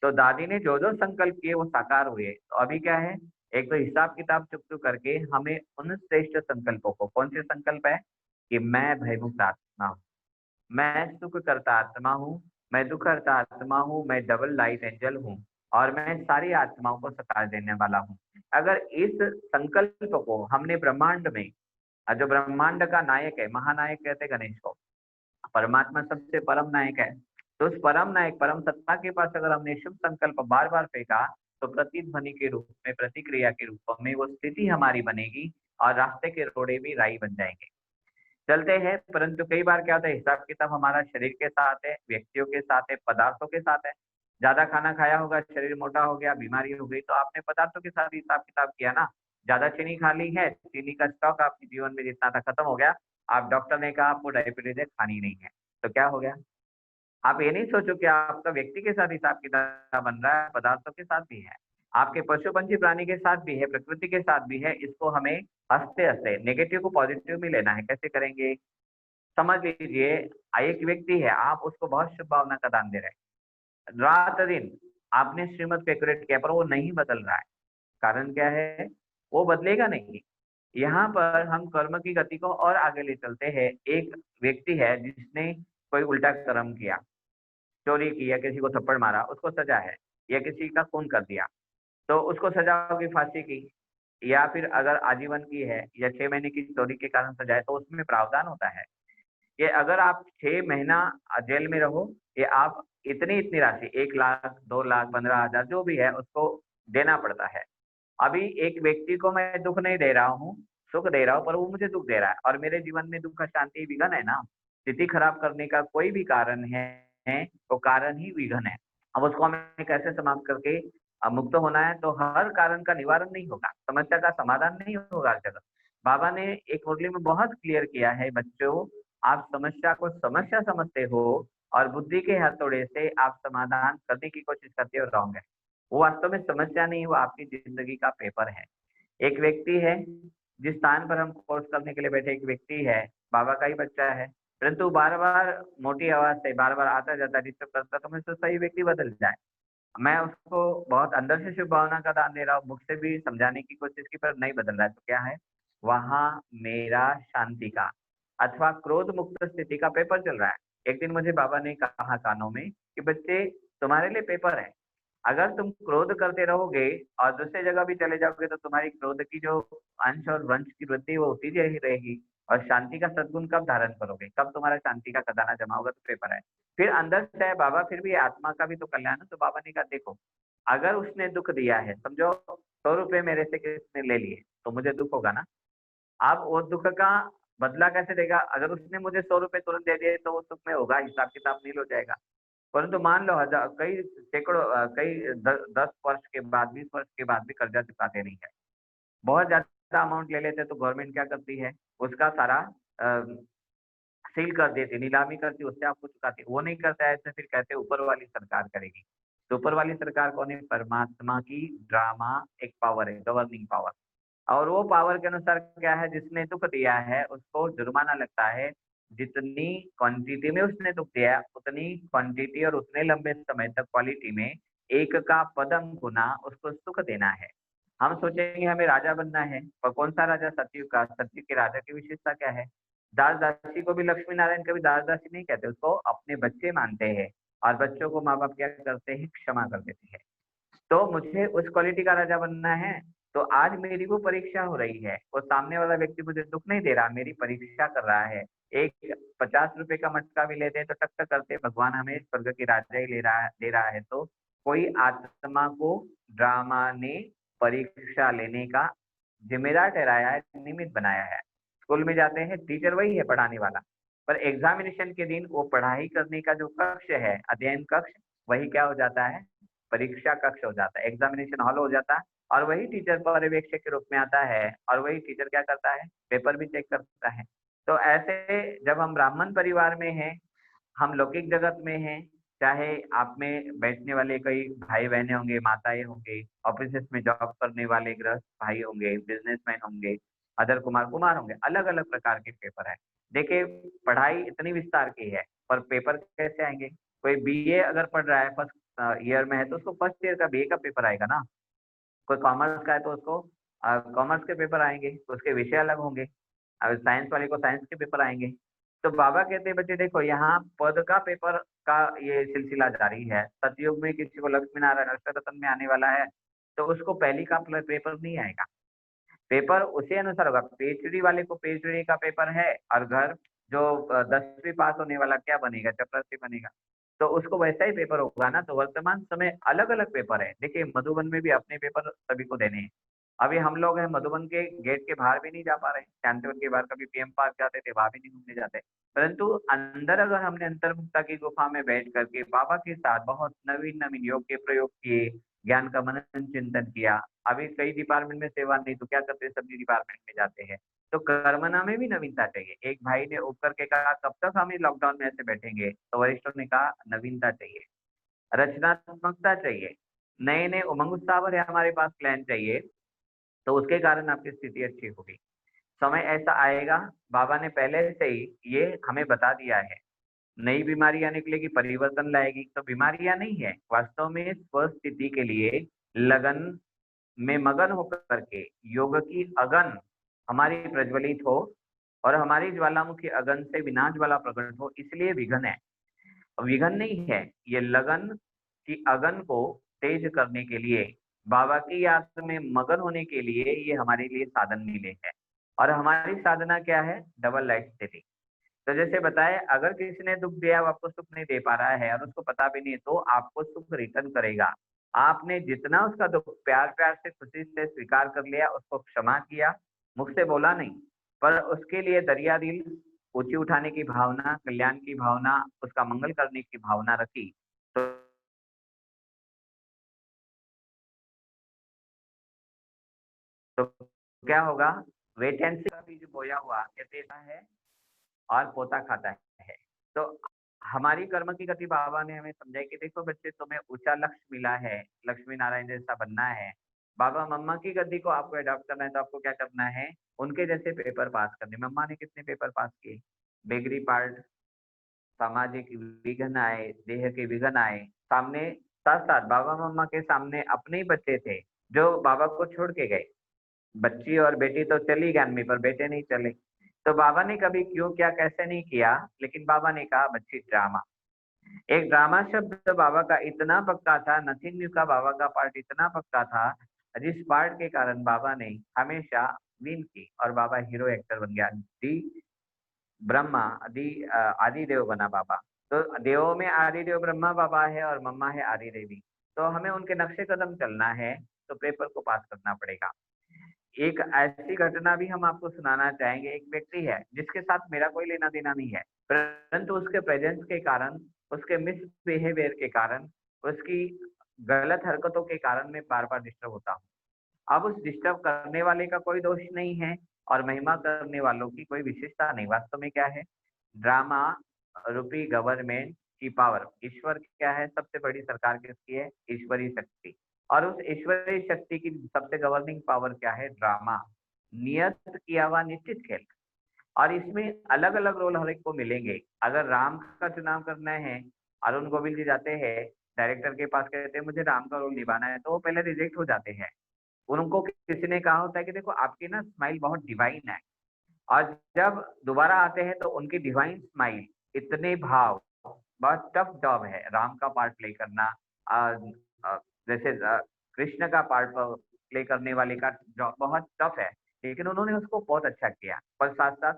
तो दादी ने जो-जो संकल्प किए वो साकार हुए। तो अभी क्या है, एक तो हिसाब-किताब चुक-चुक करके हमें उन श्रेष्ठ संकल्पों को, कौन से संकल्प है कि मैं भयमुक्त आत्मा हूँ, मैं सुख करता आत्मा हूँ, मैं दुःख करता आत्मा हूँ, मैं डबल लाइट एंजल हूँ और मैं सारी आत्माओं को सकार देने वाला हूँ। अगर इस संकल्प को हमने ब्रह्मांड में, जो ब्रह्मांड का नायक है, महानायक कहते हैं गणेश को, परमात्मा सबसे परम नायक है। तो उस परम नायक, परम सत्ता के पास अगर हमने शुभ संकल्प बार-बार फेंका, तो प्रतिध्वनि के रूप में, प्रतिक्रिया के रूप में वो स्थिति हमारी बनेगी और रास्ते के रोड़े भी राही बन जाएँगे। चलते हैं, परंतु कई बार क्या होता है, हिसाब-किताब हमारा शरीर के साथ है, व्यक्तियों के साथ है, पदार्थों के साथ है। ज़्यादा खाना खाया होगा, शरीर मोटा हो गया, बीमारी हो गई, तो आपने पदार्थों के साथ हिसाब-किताब किया ना। ज़्यादा चीनी खा ली है, चीनी का स्टॉक आपके जीवन में जितना था खत्म हो गया। आप डॉक्टर ने कहा आपको डायबिटीज़ है, खानी नहीं है, तो क्या हो गया? आप ये नहीं सोचो कि आपका व्यक्ति के साथ हिसाब-किताब बन रहा है, पदार्थों के साथ भी है। आपके पशु-पंछी प्राणी के साथ भी है, प्रकृति के साथ भी है। इसको हमें हँसते-हँसते नेगेटिव को पॉजिटिव में लेना है। कैसे करेंगे? समझ लीजिए एक व्यक्ति है, आप उसको बहुत शुभ भावना का दान दे रहे हैं। रात-दिन आपने श्रीमत को एक्युरेट किया पर वो नहीं बदल रहा है। कारण क्या है? वो बदलेगा नहीं। यहाँ पर हम कर्म की गति को और आगे ले चलते हैं। एक व्यक्ति है जिसने कोई उल्टा कर्म किया, चोरी की या किसी को थप्पड़ मारा, उसको सज़ा है, या किसी का खून कर दिया, तो उसको सज़ा होगी फांसी की, या फिर अगर आजीवन की है या 6 महीने की चोरी के कारण सज़ा है तो उसमें प्रावधान होता है। कि अगर आप 6 महीना जेल में रहो, या आप इतनी-इतनी राशि 1 लाख, 2 लाख, 15,000 जो भी है उसको देना पड़ता है। अभी एक व्यक्ति को मैं दुःख नहीं दे रहा हूँ, सुख दे रहा हूँ, पर वो मुझे दुःख दे रहा है और मेरे जीवन में दुःख, शांति, विघ्न है ना। स्थिति खराब करने का कोई भी कारण है, तो कारण ही विघ्न है। अब उसको हमें कैसे समाप्त करके मुक्त होना है, तो हर कारण का निवारण नहीं होगा, समस्या का समाधान नहीं होगा हर जगह। बाबा ने एक मुरली में बहुत क्लियर किया है, बच्चों आप समस्या को समस्या समझते हो और बुद्धि के हथौड़े से आप समाधान करने की कोशिश करते हो, रॉन्ग है। वो वास्तव में समस्या नहीं, वो आपकी ज़िंदगी का पेपर है। एक व्यक्ति है, जिस स्थान पर हम कोर्स करने के लिए बैठे, एक व्यक्ति है, बाबा का ही बच्चा है, परंतु बार-बार मोटी आवाज़ से बार-बार आता-जाता डिस्टर्ब करता, तो मैं सोचता ये व्यक्ति बदल जाए। मैं उसको बहुत अंदर से शुभ भावना का दान दे रहा हूँ, मुख से भी समझाने की कोशिश की पर नहीं बदल रहा है, तो क्या है? वहाँ मेरा शांति का अथवा क्रोध मुक्त स्थिति का पेपर चल रहा है। एक दिन मुझे बाबा ने कहा कानों में कि बच्चे तुम्हारे लिए पेपर है। अगर तुम क्रोध करते रहोगे और दूसरी जगह भी चले जाओगे तो तुम्हारी क्रोध की जो अंश और वंश की वृद्धि वो होती ही रहेगी और शांति का सद्गुण कब धारण करोगे? कब तुम्हारा शांति का खजाना जमा होगा? तो पेपर है। फिर अंदर से है बाबा फिर भी आत्मा का भी तो कल्याण है, तो बाबा ने कहा देखो अगर उसने दुख दिया है, समझो 100 रुपए मेरे से किसने ले लिए, तो मुझे दुख होगा ना। अब वो दुख का बदला कैसे देगा? अगर उसने मुझे 100 रुपए तुरंत दे दिए तो वो दुख में होगा, हिसाब किताब नहीं हो जाएगा। परंतु मान लो हजार कई सैकड़ों कई 10 वर्ष के बाद, 20 वर्ष के बाद भी कर्जा चुकाते नहीं है। बहुत ज़्यादा अमाउंट ले लेते हैं तो गवर्नमेंट क्या करती है, उसका सारा अ, सील कर देती, नीलामी करती, उससे आपको चुकाती। वो नहीं करता है तो फिर कहते हैं ऊपर वाली सरकार करेगी। तो ऊपर वाली सरकार कौन है? परमात्मा की ड्रामा एक पावर है, गवर्निंग पावर। और वो पावर के अनुसार क्या है, जिसने दुःख दिया है उसको जुर्माना लगता है। जितनी क्वांटिटी में उसने दुःख दिया है, उतनी क्वांटिटी और उतने लंबे समय तक क्वालिटी में 1 का पदम गुना उसको सुख देना है। हम सोचेंगे हमें राजा बनना है, पर कौन-सा राजा? सतयुग का। सतयुग के राजा की विशेषता क्या है? दास-दासी को भी लक्ष्मी नारायण कभी दास-दासी नहीं कहते, उसको अपने बच्चे मानते हैं और बच्चों को माँ-बाप क्या करते हैं? क्षमा कर देते हैं। तो मुझे उस क्वालिटी का राजा बनना है, तो आज मेरी वो परीक्षा हो रही है। वो सामने वाला व्यक्ति मुझे दुःख नहीं दे रहा, मेरी परीक्षा कर रहा है। एक 50 रुपए का मटका भी लेते हैं तो टक-टक करते भगवान हमें स्वर्ग की राजा ही दे रहा है। तो कोई आत्मा को ड्रामा ने परीक्षा लेने का ज़िम्मेदार ठहराया है, निमित्त बनाया है। स्कूल में जाते हैं, टीचर वही है पढ़ाने वाला, पर एग्ज़ामिनेशन के दिन वो पढ़ाई करने का जो कक्ष है, अध्ययन कक्ष, वही क्या हो जाता है? परीक्षा कक्ष हो जाता है, एग्ज़ामिनेशन हॉल हो जाता है और वही टीचर पर्यवेक्षक के रूप में आता है और वही टीचर क्या करता है? पेपर भी चेक करता है। तो ऐसे जब हम ब्राह्मण परिवार में हैं, हम लौकिक जगत में हैं, चाहे आप में बैठने वाले कई भाई-बहनें होंगे, माताएँ होंगी, ऑफ़िसेज़ में जॉब करने वाले गृहस्थ भाई होंगे, बिज़नेसमैन होंगे, अदर कुमार होंगे, अलग-अलग प्रकार के पेपर हैं। देखिए, पढ़ाई इतनी विस्तार की है, पर पेपर कैसे आएँगे? कोई बीए अगर पढ़ रहा है, फर्स्ट ईयर में है, तो उसको फर्स्ट ईयर का बीए का पेपर आएगा ना। कोई कॉमर्स का है तो उसको कॉमर्स के पेपर आएँगे, तो उसके विषय अलग होंगे। साइंस वाले को साइंस के पेपर आएँगे। तो बाबा कहते हैं बच्चे देखो यहाँ पद का पेपर का ये सिलसिला जारी है। सतयुग में किसी को लक्ष्मी नारायण अष्टरत्न में आने वाला है, तो उसको पहली का पेपर नहीं आएगा। पेपर उसी अनुसार होगा। पीएचडी वाले को पीएचडी का पेपर है और घर जो 10वीं पास होने वाला क्या बनेगा? चपरासी बनेगा। तो उसको वैसा ही पेपर होगा ना, तो वर्तमान समय अलग-अलग पेपर है। देखिए मधुबन में भी अपने पेपर सभी को देने हैं। अभी हम लोग हैं मधुबन के गेट के बाहर भी नहीं जा पा रहे हैं। शांतिवन के बाहर कभी पीएम पार्क जाते थे, वहाँ भी नहीं घूमने जाते। परंतु अंदर अगर हमने अंतर्मुखता की गुफा में बैठ कर के बाबा के साथ बहुत नवीन-नवीन योग के प्रयोग किए, ज्ञान का मनन चिंतन किया। अभी कई डिपार्टमेंट में सेवा नहीं तो क्या करते हैं, सब्जी डिपार्टमेंट में जाते हैं। तो कर्मना में भी नवीनता चाहिए। एक भाई ने उठ करके कहा कब तक हम इस लॉकडाउन में ऐसे बैठेंगे? तो वरिष्ठों ने कहा नवीनता चाहिए, रचनात्मकता चाहिए, नए-नए उमंग उत्साह भरे हमारे पास प्लान चाहिए, तो उसके कारण आपकी स्थिति अच्छी होगी। समय ऐसा आएगा, बाबा ने पहले से ही ये हमें बता दिया है। नई बीमारियाँ निकलेगी, परिवर्तन लाएगी, तो बीमारियाँ नहीं है, वास्तव में स्वस्थ स्थिति के लिए लगन में मगन होकर के योग की अगन हमारी प्रज्वलित हो और हमारी ज्वालामुखी अगन से विनाश ज्वाला प्रकट हो, इसलिए विघन है। विघन नहीं है, ये लगन की अगन को तेज करने के लिए, बाबा की याद में मगन होने के लिए ये हमारे लिए साधन मिले हैं। और हमारी साधना क्या है? डबल लाइट स्थिति। तो जैसे बताया अगर किसी ने दुःख दिया वो आपको सुख नहीं दे पा रहा है और उसको पता भी नहीं है तो आपको सुख रिटर्न करेगा। आपने जितना उसका दुःख प्यार-प्यार से खुशी से स्वीकार कर लिया, उसको क्षमा किया, मुख से बोला नहीं, पर उसके लिए दरिया दिल ऊँची उठाने की भावना, कल्याण की भावना, उसका मंगल करने की भावना रखी, तो क्या होगा? वेट एंड सी का बीज बोया हुआ कहते है और पोता खाता है। तो हमारी कर्म की गति बाबा ने हमें समझाई कि देखो बच्चे तुम्हें ऊँचा लक्ष्य मिला है, लक्ष्मी नारायण जैसा बनना है। बाबा मम्मा की गति को आपको अडॉप्ट करना है तो आपको क्या करना है? उनके जैसे पेपर पास करने। मम्मा ने कितने पेपर पास किए? बेगरी पार्ट, सामाजिक विघ्न आए, देह के विघ्न आए, सामने साथ-साथ बाबा-मम्मा के सामने अपने ही बच्चे थे, जो बाबा को छोड़ के गए। बच्ची और बेटी तो चली 11वीं पर बेटे नहीं चले। तो बाबा ने कभी क्यों, क्या, कैसे नहीं किया, लेकिन बाबा ने कहा बच्ची ड्रामा। एक ड्रामा शब्द बाबा का इतना पक्का था, नथिंग न्यू का बाबा का पार्ट इतना पक्का था, जिस पार्ट के कारण बाबा ने हमेशा विन की और बाबा हीरो एक्टर बन गया। ब्रह्मा आदि देव बना बाबा। तो देवों में आदि देव ब्रह्मा बाबा है और मम्मा है आदि देवी। तो हमें उनके नक्शे कदम चलना है, तो पेपर को पास करना पड़ेगा। एक ऐसी घटना भी हम आपको सुनाना चाहेंगे। एक व्यक्ति है जिसके साथ मेरा कोई लेना देना नहीं है, परंतु उसके प्रेजेंस के कारण, उसके मिसबिहेवियर के कारण, उसकी गलत हरकतों के कारण मैं बार बार डिस्टर्ब होता हूँ। अब उस डिस्टर्ब करने वाले का कोई दोष नहीं है और महिमा करने वालों की कोई विशेषता नहीं। वास्तव में क्या है, ड्रामा रूपी गवर्नमेंट की पावर, ईश्वर क्या है, सबसे बड़ी सरकार किसकी है, ईश्वरीय शक्ति। और उस ईश्वरीय शक्ति की सबसे गवर्निंग पावर क्या है, ड्रामा, नियत किया हुआ निश्चित खेल। और इसमें अलग अलग रोल हर एक को मिलेंगे। अगर राम का चुनाव करना है, अरुण गोविल जी जाते हैं डायरेक्टर के पास, कहते हैं मुझे राम का रोल निभाना है, तो वो पहले रिजेक्ट हो जाते हैं। उनको किसी ने कहा होता है कि देखो आपकी ना स्माइल बहुत डिवाइन है, और जब दोबारा आते हैं तो उनकी डिवाइन स्माइल, इतने भाव, बहुत टफ जॉब है राम का पार्ट प्ले करना। अ, जैसे कृष्ण का पार्ट प्ले करने वाले का जॉब बहुत टफ है, लेकिन उन्होंने उसको बहुत अच्छा किया। पर साथ साथ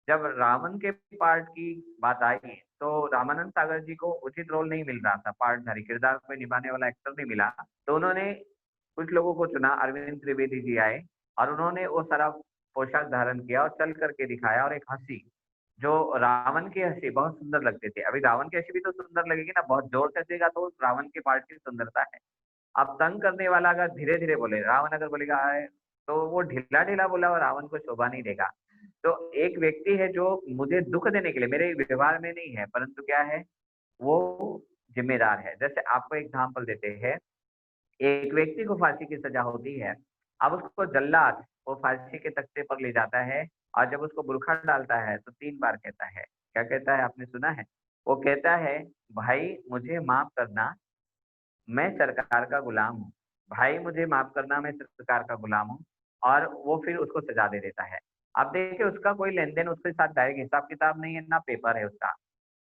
जब रावण के पार्ट की बात आई, तो रामानंद सागर जी को उचित रोल नहीं मिल रहा था, पार्टधारी किरदार को निभाने वाला एक्टर नहीं मिला, तो उन्होंने कुछ लोगों को चुना। अरविंद त्रिवेदी जी आए और उन्होंने वो सारा पोशाक धारण किया और चल करके दिखाया, और एक हंसी, जो रावण की हंसी बहुत सुंदर लगते थे। अभी रावण की हंसी भी तो सुंदर लगेगी ना, बहुत जोर से हंसेगा तो रावण के पार्ट की सुंदरता है। अब तंग करने वाला अगर धीरे धीरे बोले, रावण अगर बोलेगा आए, तो वो ढीला ढीला बोला और रावण को शोभा नहीं देगा। तो एक व्यक्ति है जो मुझे दुख देने के लिए, मेरे व्यवहार में नहीं है, परंतु क्या है, वो जिम्मेदार है। जैसे आपको एग्जाम्पल देते हैं, एक व्यक्ति को फांसी की सजा होती है। अब उसको जल्लाद वो फांसी के तख्ते पर ले जाता है, और जब उसको बुरखा डालता है तो 3 बार कहता है, क्या कहता है, आपने सुना है? वो कहता है, भाई मुझे माफ करना, मैं सरकार का गुलाम हूँ। भाई मुझे माफ करना, मैं सरकार का गुलाम हूँ। और वो फिर उसको सजा दे देता है। अब देखिए, उसका कोई लेन देन उसके साथ डायरेक्ट हिसाब किताब नहीं है, ना पेपर है उसका।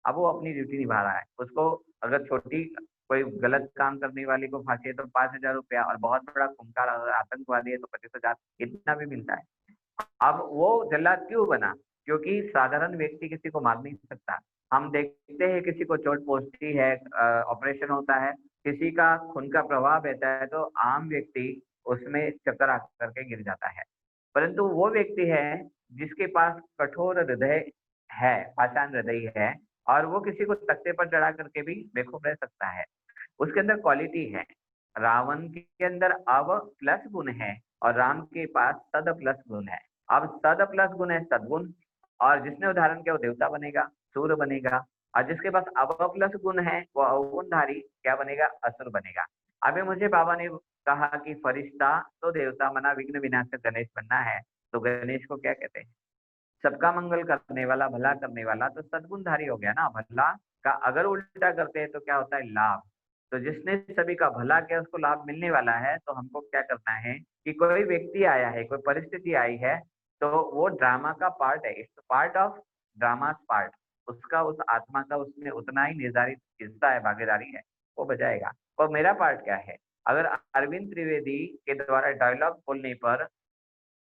अब वो अपनी ड्यूटी निभा रहा है। उसको अगर छोटी कोई गलत काम करने वाले को फांसी है तो 5,000 रुपया, और बहुत बड़ा खूंखार अगर आतंकवादी है तो 25,000, इतना भी मिलता है। अब वो जल्लाद क्यों बना? क्योंकि साधारण व्यक्ति किसी को मार नहीं सकता। हम देखते हैं किसी को चोट पहुंचती है, ऑपरेशन होता है, किसी का खून का प्रवाह बहता है, तो आम व्यक्ति उसमें चक्कर आकर के गिर जाता है। परंतु वो व्यक्ति है जिसके पास कठोर हृदय है, पाषाण हृदय है, और वो किसी को तख्ते पर चढ़ा करके भी बेखौफ रह सकता है। उसके अंदर क्वालिटी है। रावण के अंदर अव प्लस गुण है, और राम के पास सद प्लस गुण है। अब सद प्लस गुण है सदगुण, और जिसने उदाहरण किया वो देवता बनेगा, सूर्य बनेगा। और जिसके पास अव प्लस गुण है वो अवगुणधारी क्या बनेगा, असुर बनेगा। अभी मुझे बाबा ने कहा कि फरिश्ता तो देवता बना, विघ्न विनाशक गणेश बनना है, तो गणेश को क्या कहते हैं, सबका मंगल करने वाला, भला करने वाला, तो सद्गुणधारी हो गया ना। भला का अगर उल्टा करते हैं तो क्या होता है, लाभ। तो जिसने सभी का भला किया उसको लाभ मिलने वाला है। तो हमको क्या करना है कि कोई व्यक्ति आया है, कोई परिस्थिति आई है, तो वो ड्रामा का पार्ट है, it's part of drama part. उसका, उस आत्मा का उसमें उतना ही निर्धारित हिस्सा है, भागीदारी है, वो बजाएगा। और मेरा पार्ट क्या है, अगर अरविंद त्रिवेदी के द्वारा डायलॉग बोलने पर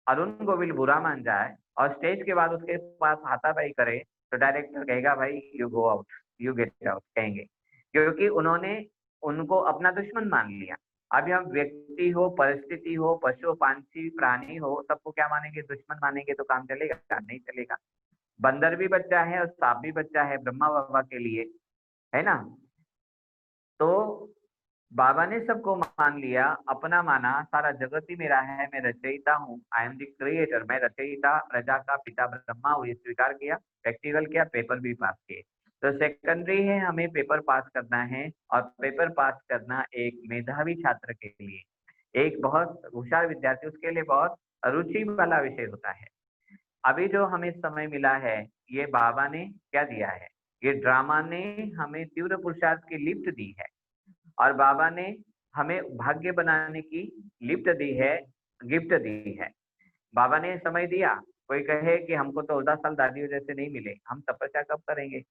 अरुण गोविल बुरा मान जाए और स्टेज के बाद उसके पास हाथापाई करे, तो डायरेक्टर कहेगा भाई you go out, you get out कहेंगे, क्योंकि उन्होंने उनको अपना दुश्मन मान लिया। अब हम व्यक्ति हो, परिस्थिति हो, पशु पंछी प्राणी हो, सबको क्या मानेंगे, दुश्मन मानेंगे, तो काम चलेगा? नहीं चलेगा। बंदर भी बच्चा है और सांप भी बच्चा है ब्रह्मा बाबा के लिए, है ना। तो बाबा ने सबको मान लिया, अपना माना, सारा जगत ही मेरा है, मैं रचयिता हूँ, आई एम द क्रिएटर, मैं रचयिता, प्रजा का पिता ब्रह्मा हूँ, ये स्वीकार किया, प्रैक्टिकल किया, पेपर भी पास किए। तो सेकेंडरी है, हमें पेपर पास करना है, और पेपर पास करना एक मेधावी छात्र के लिए, एक बहुत होशियार विद्यार्थी, उसके लिए बहुत रुचि वाला विषय होता है। अभी जो हमें समय मिला है, ये बाबा ने क्या दिया है, ये ड्रामा ने हमें तीव्र पुरुषार्थ की लिफ्ट दी है, और बाबा ने हमें भाग्य बनाने की लिफ्ट दी है, गिफ्ट दी है। बाबा ने समय दिया। कोई कहे कि हमको तो 14 साल दादियों जैसे नहीं मिले, हम तपस्या कब करेंगे?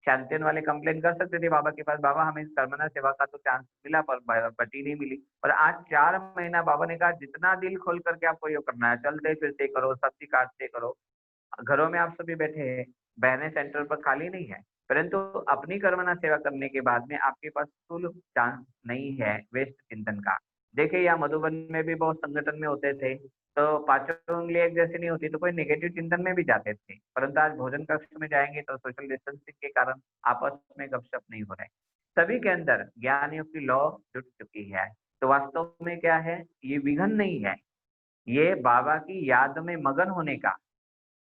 शांतिन वाले कंप्लेन कर सकते थे बाबा के पास, बाबा हमें कर्मना सेवा का तो चांस मिला पर पट्टी नहीं मिली। और आज 4 महीना बाबा ने कहा जितना दिल खोल करके आपको ये करना है, चलते फिरते करो, सब्जी काटते करो। घरों में आप सभी बैठे हैं, बहनें सेंटर पर खाली नहीं है, परंतु अपनी कर्मणा सेवा करने के बाद में आपके पास फुल चांस नहीं है वेस्ट चिंतन का। देखिए यहाँ मधुबन में भी बहुत संगठन में होते थे, तो पांचों उंगली एक जैसी नहीं होती, तो कोई नेगेटिव चिंतन में भी जाते थे, परंतु आज भोजन कक्ष में जाएंगे तो सोशल डिस्टेंसिंग के कारण आपस में गपशप नहीं हो रहे। सभी के अंदर ज्ञान योग की लौ जुट चुकी है। तो वास्तव में क्या है, ये विघन नहीं है, ये बाबा की याद में मगन होने का,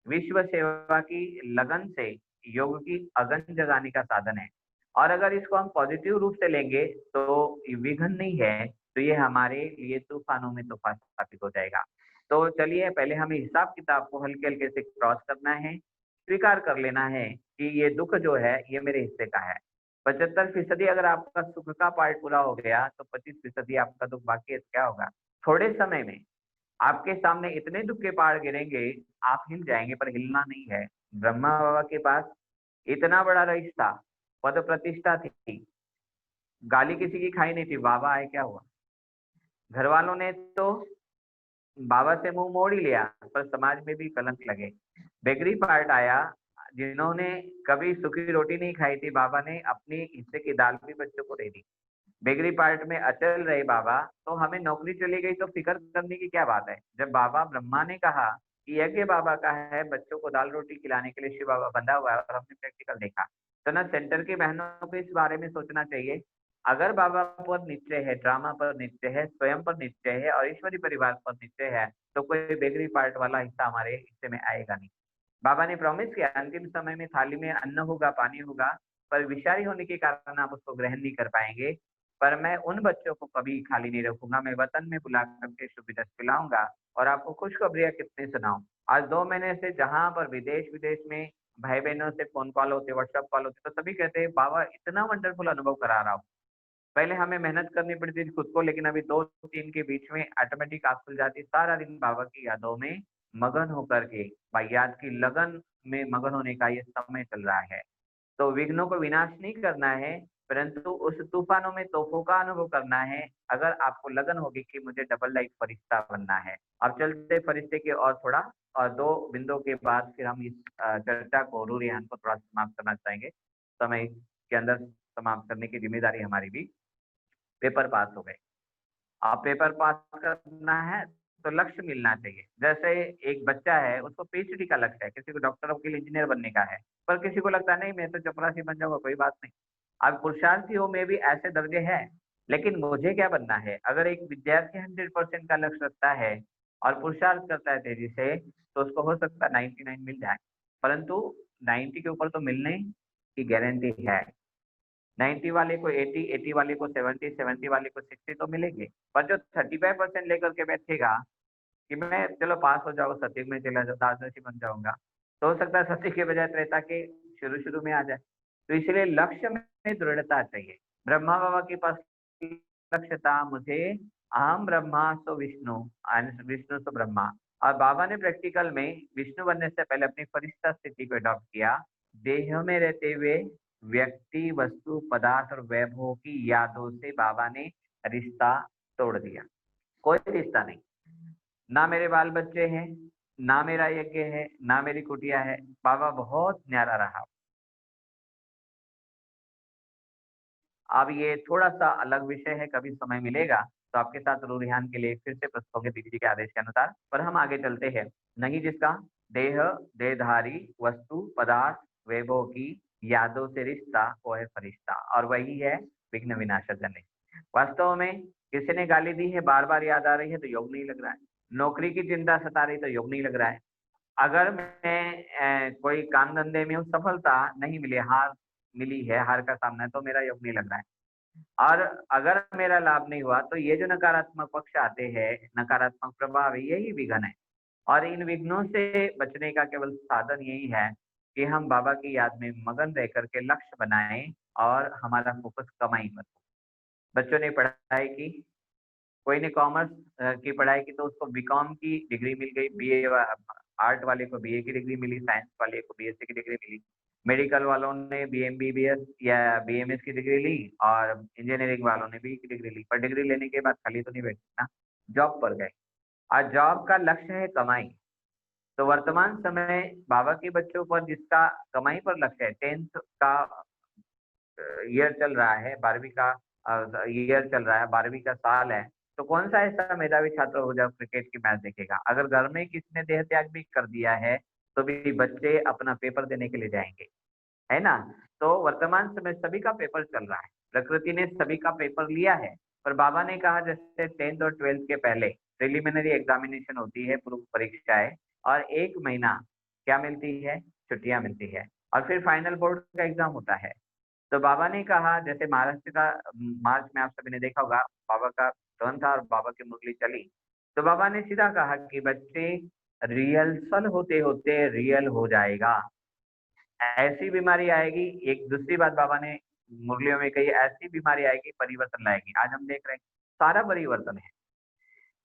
विश्व सेवा की लगन से योग की अगन जगाने का साधन है। और अगर इसको हम पॉजिटिव रूप से लेंगे तो ये विघन नहीं है, तो ये हमारे लिए तूफानों में तूफान साबित हो जाएगा। तो चलिए पहले हमें हिसाब किताब को हल्के हल्के से क्रॉस करना है, स्वीकार कर लेना है कि ये दुख जो है ये मेरे हिस्से का है। 75% अगर आपका सुख का पार्ट पूरा हो गया तो 25% आपका दुख बाकी है, तो क्या होगा? थोड़े समय में आपके सामने इतने दुख के पहाड़ गिरेंगे, आप हिल जाएंगे, पर हिलना नहीं है। ब्रह्मा बाबा के पास इतना बड़ा रईस था, पद प्रतिष्ठा थी, गाली किसी की खाई नहीं थी, बाबा आए क्या हुआ? घर वालों ने तो बाबा से मुंह मोड़ ही लिया, पर समाज में भी कलंक लगे। बेगरी पार्ट आया, जिन्होंने कभी सूखी रोटी नहीं खाई थी, बाबा ने अपनी हिस्से की दाल भी बच्चों को दे दी। बेगरी पार्ट में अचल रहे बाबा, तो हमें नौकरी चली गई तो फिक्र करने की क्या बात है। जब बाबा ब्रह्मा ने कहा कि यज्ञ बाबा का है, बच्चों को दाल रोटी खिलाने के लिए शिव बाबा बंधा हुआ है, और हमने प्रैक्टिकल देखा, तो ना सेंटर की बहनों को इस बारे में सोचना चाहिए। अगर बाबा पर निश्चय है, ड्रामा पर निश्चय है, स्वयं पर निश्चय है और ईश्वरी परिवार पर निश्चय है, तो कोई बेगरी पार्ट वाला हिस्सा हमारे हिस्से में आएगा नहीं। बाबा ने प्रॉमिस किया अंतिम समय में थाली में अन्न होगा, पानी होगा, पर विषारी होने के कारण आप उसको ग्रहण नहीं कर पाएंगे। पर मैं उन बच्चों को कभी खाली नहीं रखूंगा, मैं वतन में बुला करके शुभ दिवस पिलाऊंगा और आपको खुशखबरियां कितनी सुनाऊं। आज 2 महीने से जहां पर विदेश विदेश में भाई बहनों से फोन कॉल होते, व्हाट्सएप कॉल होते, तो सभी कहते हैं बाबा इतना वंडरफुल अनुभव करा रहा हूँ। पहले हमें मेहनत करनी पड़ती थी खुद को, लेकिन अभी 2-3 के बीच में ऑटोमेटिक आँख खुल जाती, सारा दिन बाबा की यादों में मगन होकर के, भाई याद की लगन में मगन होने का ये समय चल रहा है। तो विघ्नों को विनाश नहीं करना है, परंतु उस तूफानों में तोपों का अनुभव करना है। अगर आपको लगन होगी कि मुझे डबल लाइफ फरिश्ता बनना है। अब चलते फरिश्ते के और थोड़ा और 2 बिंदुओं के बाद फिर हम इस चर्चा को, रूरियान को थोड़ा समाप्त करना चाहेंगे। समय के अंदर समाप्त करने की जिम्मेदारी हमारी भी। पेपर पास हो गए। अब पेपर पास करना है तो लक्ष्य मिलना चाहिए। जैसे एक बच्चा है, उसको पीएचडी का लक्ष्य है, किसी को डॉक्टर, वकील, इंजीनियर बनने का है, पर किसी को लगता है नहीं मैं तो चपरासी बन जाऊंगा, कोई बात नहीं। अब पुरुषार्थियों में भी ऐसे दर्जे हैं, लेकिन मुझे क्या बनना है? अगर एक विद्यार्थी 100% का लक्ष्य रखता है और पुरुषार्थ करता है तेजी से, तो उसको हो सकता है 99 मिल जाए, परंतु 90 के ऊपर तो मिलने की गारंटी है। 90 वाले को 80, 80 वाले को 70, 70 वाले को 60 तो मिलेंगे। पर जो 35% लेकर के बैठेगा कि मैं चलो पास हो जाऊँ, सत्य में चला जाऊँ, दासदर्शी बन जाऊंगा, तो हो सकता है सत्य के बजाय त्रेता के शुरू शुरू में आ जाए। तो इसलिए लक्ष्य में दृढ़ता चाहिए। ब्रह्मा बाबा के पास लक्ष्य था, मुझे अहम ब्रह्मा सो विष्णु and विष्णु सो ब्रह्मा। और बाबा ने प्रैक्टिकल में विष्णु बनने से पहले अपनी फरिश्ता स्थिति को अडॉप्ट किया। देह में रहते हुए व्यक्ति, वस्तु, पदार्थ और वैभव की यादों से बाबा ने रिश्ता तोड़ दिया। कोई रिश्ता नहीं, ना मेरे बाल बच्चे हैं, ना मेरा यज्ञ है, ना मेरी कुटिया है, बाबा बहुत न्यारा रहा। अब ये थोड़ा सा अलग विषय है, कभी समय मिलेगा तो आपके साथ रूरिहान के लिए फिर से प्रस्तुत होंगे दीदी जी के आदेश के अनुसार। पर हम आगे चलते हैं। नहीं जिसका देह, देहधारी, वस्तु, पदार्थ, वैभव की यादों से रिश्ता, वो है फरिश्ता, और वही है विघ्न विनाशक गणेश। वास्तव में किसी ने गाली दी है, बार बार याद आ रही है तो योग नहीं लग रहा है। नौकरी की चिंता सता रही तो योग नहीं लग रहा है। अगर मैं कोई काम धंधे में हूँ, सफलता नहीं मिली, हार मिली है, हार का सामना है, तो मेरा योग नहीं लग रहा है। और अगर मेरा लाभ नहीं हुआ तो ये जो नकारात्मक पक्ष आते हैं, नकारात्मक प्रभाव है, यही विघ्न है। और इन विघ्नों से बचने का केवल साधन यही है कि हम बाबा की याद में मगन रह करके लक्ष्य बनाएं और हमारा फोकस कमाई पर हो। बच्चों ने पढ़ाई की, कोई ने कॉमर्स की पढ़ाई की तो उसको बीकॉम की डिग्री मिल गई, बीए, आर्ट वाले को बीए की डिग्री मिली, साइंस वाले को बीएससी की डिग्री मिली, मेडिकल वालों ने बीएमबीबीएस या बीएमएस की डिग्री ली, और इंजीनियरिंग वालों ने भी की डिग्री ली। पर डिग्री लेने के बाद खाली तो नहीं बैठे ना, जॉब पर गए। आज जॉब का लक्ष्य है कमाई, तो वर्तमान समय बाबा के बच्चों पर जिसका कमाई पर लक्ष्य है, 10th का ईयर चल रहा है, 12वीं का ईयर चल रहा है, 12वीं का साल है, तो कौन सा ऐसा मेधावी छात्र हो जो क्रिकेट की मैच देखेगा? अगर घर में किसी ने देह त्याग भी कर दिया है तो भी बच्चे अपना पेपर देने के लिए जाएंगे, है ना? तो वर्तमान समय सभी का पेपर चल रहा है, प्रकृति ने सभी का पेपर लिया है। पर बाबा ने कहा जैसे 10th और 12th के पहले प्रिलिमिनरी एग्जामिनेशन होती है, पूर्व परीक्षाएं, और 1 महीना क्या मिलती है? छुट्टियां मिलती है, और फिर फाइनल बोर्ड का एग्जाम होता है। तो बाबा ने कहा जैसे महाराष्ट्र का मार्च में आप सभी ने देखा होगा, बाबा का टर्न था और बाबा की मुरली चली। तो बाबा ने सीधा कहा कि बच्चे रिहर्सल होते होते रियल हो जाएगा, ऐसी बीमारी आएगी। एक दूसरी बात बाबा ने मुरलियों में कही, ऐसी बीमारी आएगी परिवर्तन लाएगी। आज हम देख रहे हैं सारा परिवर्तन है।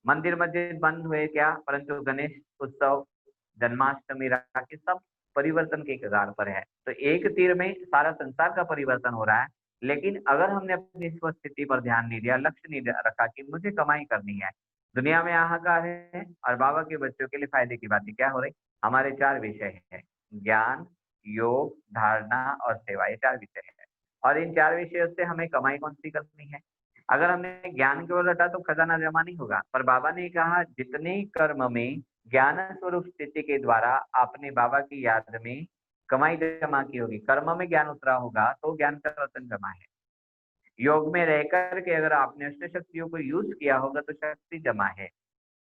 मंदिर मस्जिद बंद हुए क्या, परंतु गणेश उत्सव, जन्माष्टमी, राखी सब परिवर्तन के कगार पर है। तो एक तीर में सारा संसार का परिवर्तन हो रहा है। लेकिन अगर हमने अपनी स्वस्थिति पर ध्यान नहीं दिया, लक्ष्य नहीं रखा कि मुझे कमाई करनी है, दुनिया में हाहाकार है, और बाबा के बच्चों के लिए फायदे की बातें क्या हो रही? हमारे 4 विषय है, ज्ञान, योग, धारणा और सेवा, ये 4 विषय है। और इन 4 विषयों से हमें कमाई कौन सी करनी है? अगर हमने ज्ञान की ओर रटा तो खजाना जमा नहीं होगा। पर बाबा ने कहा जितने कर्म में ज्ञान स्वरूप स्थिति के द्वारा आपने बाबा की याद में कमाई जमा की होगी, कर्म में ज्ञान उतरा होगा, तो ज्ञान का रतन जमा है। योग में रहकर के अगर आपने अष्ट शक्तियों को यूज किया होगा तो शक्ति जमा है।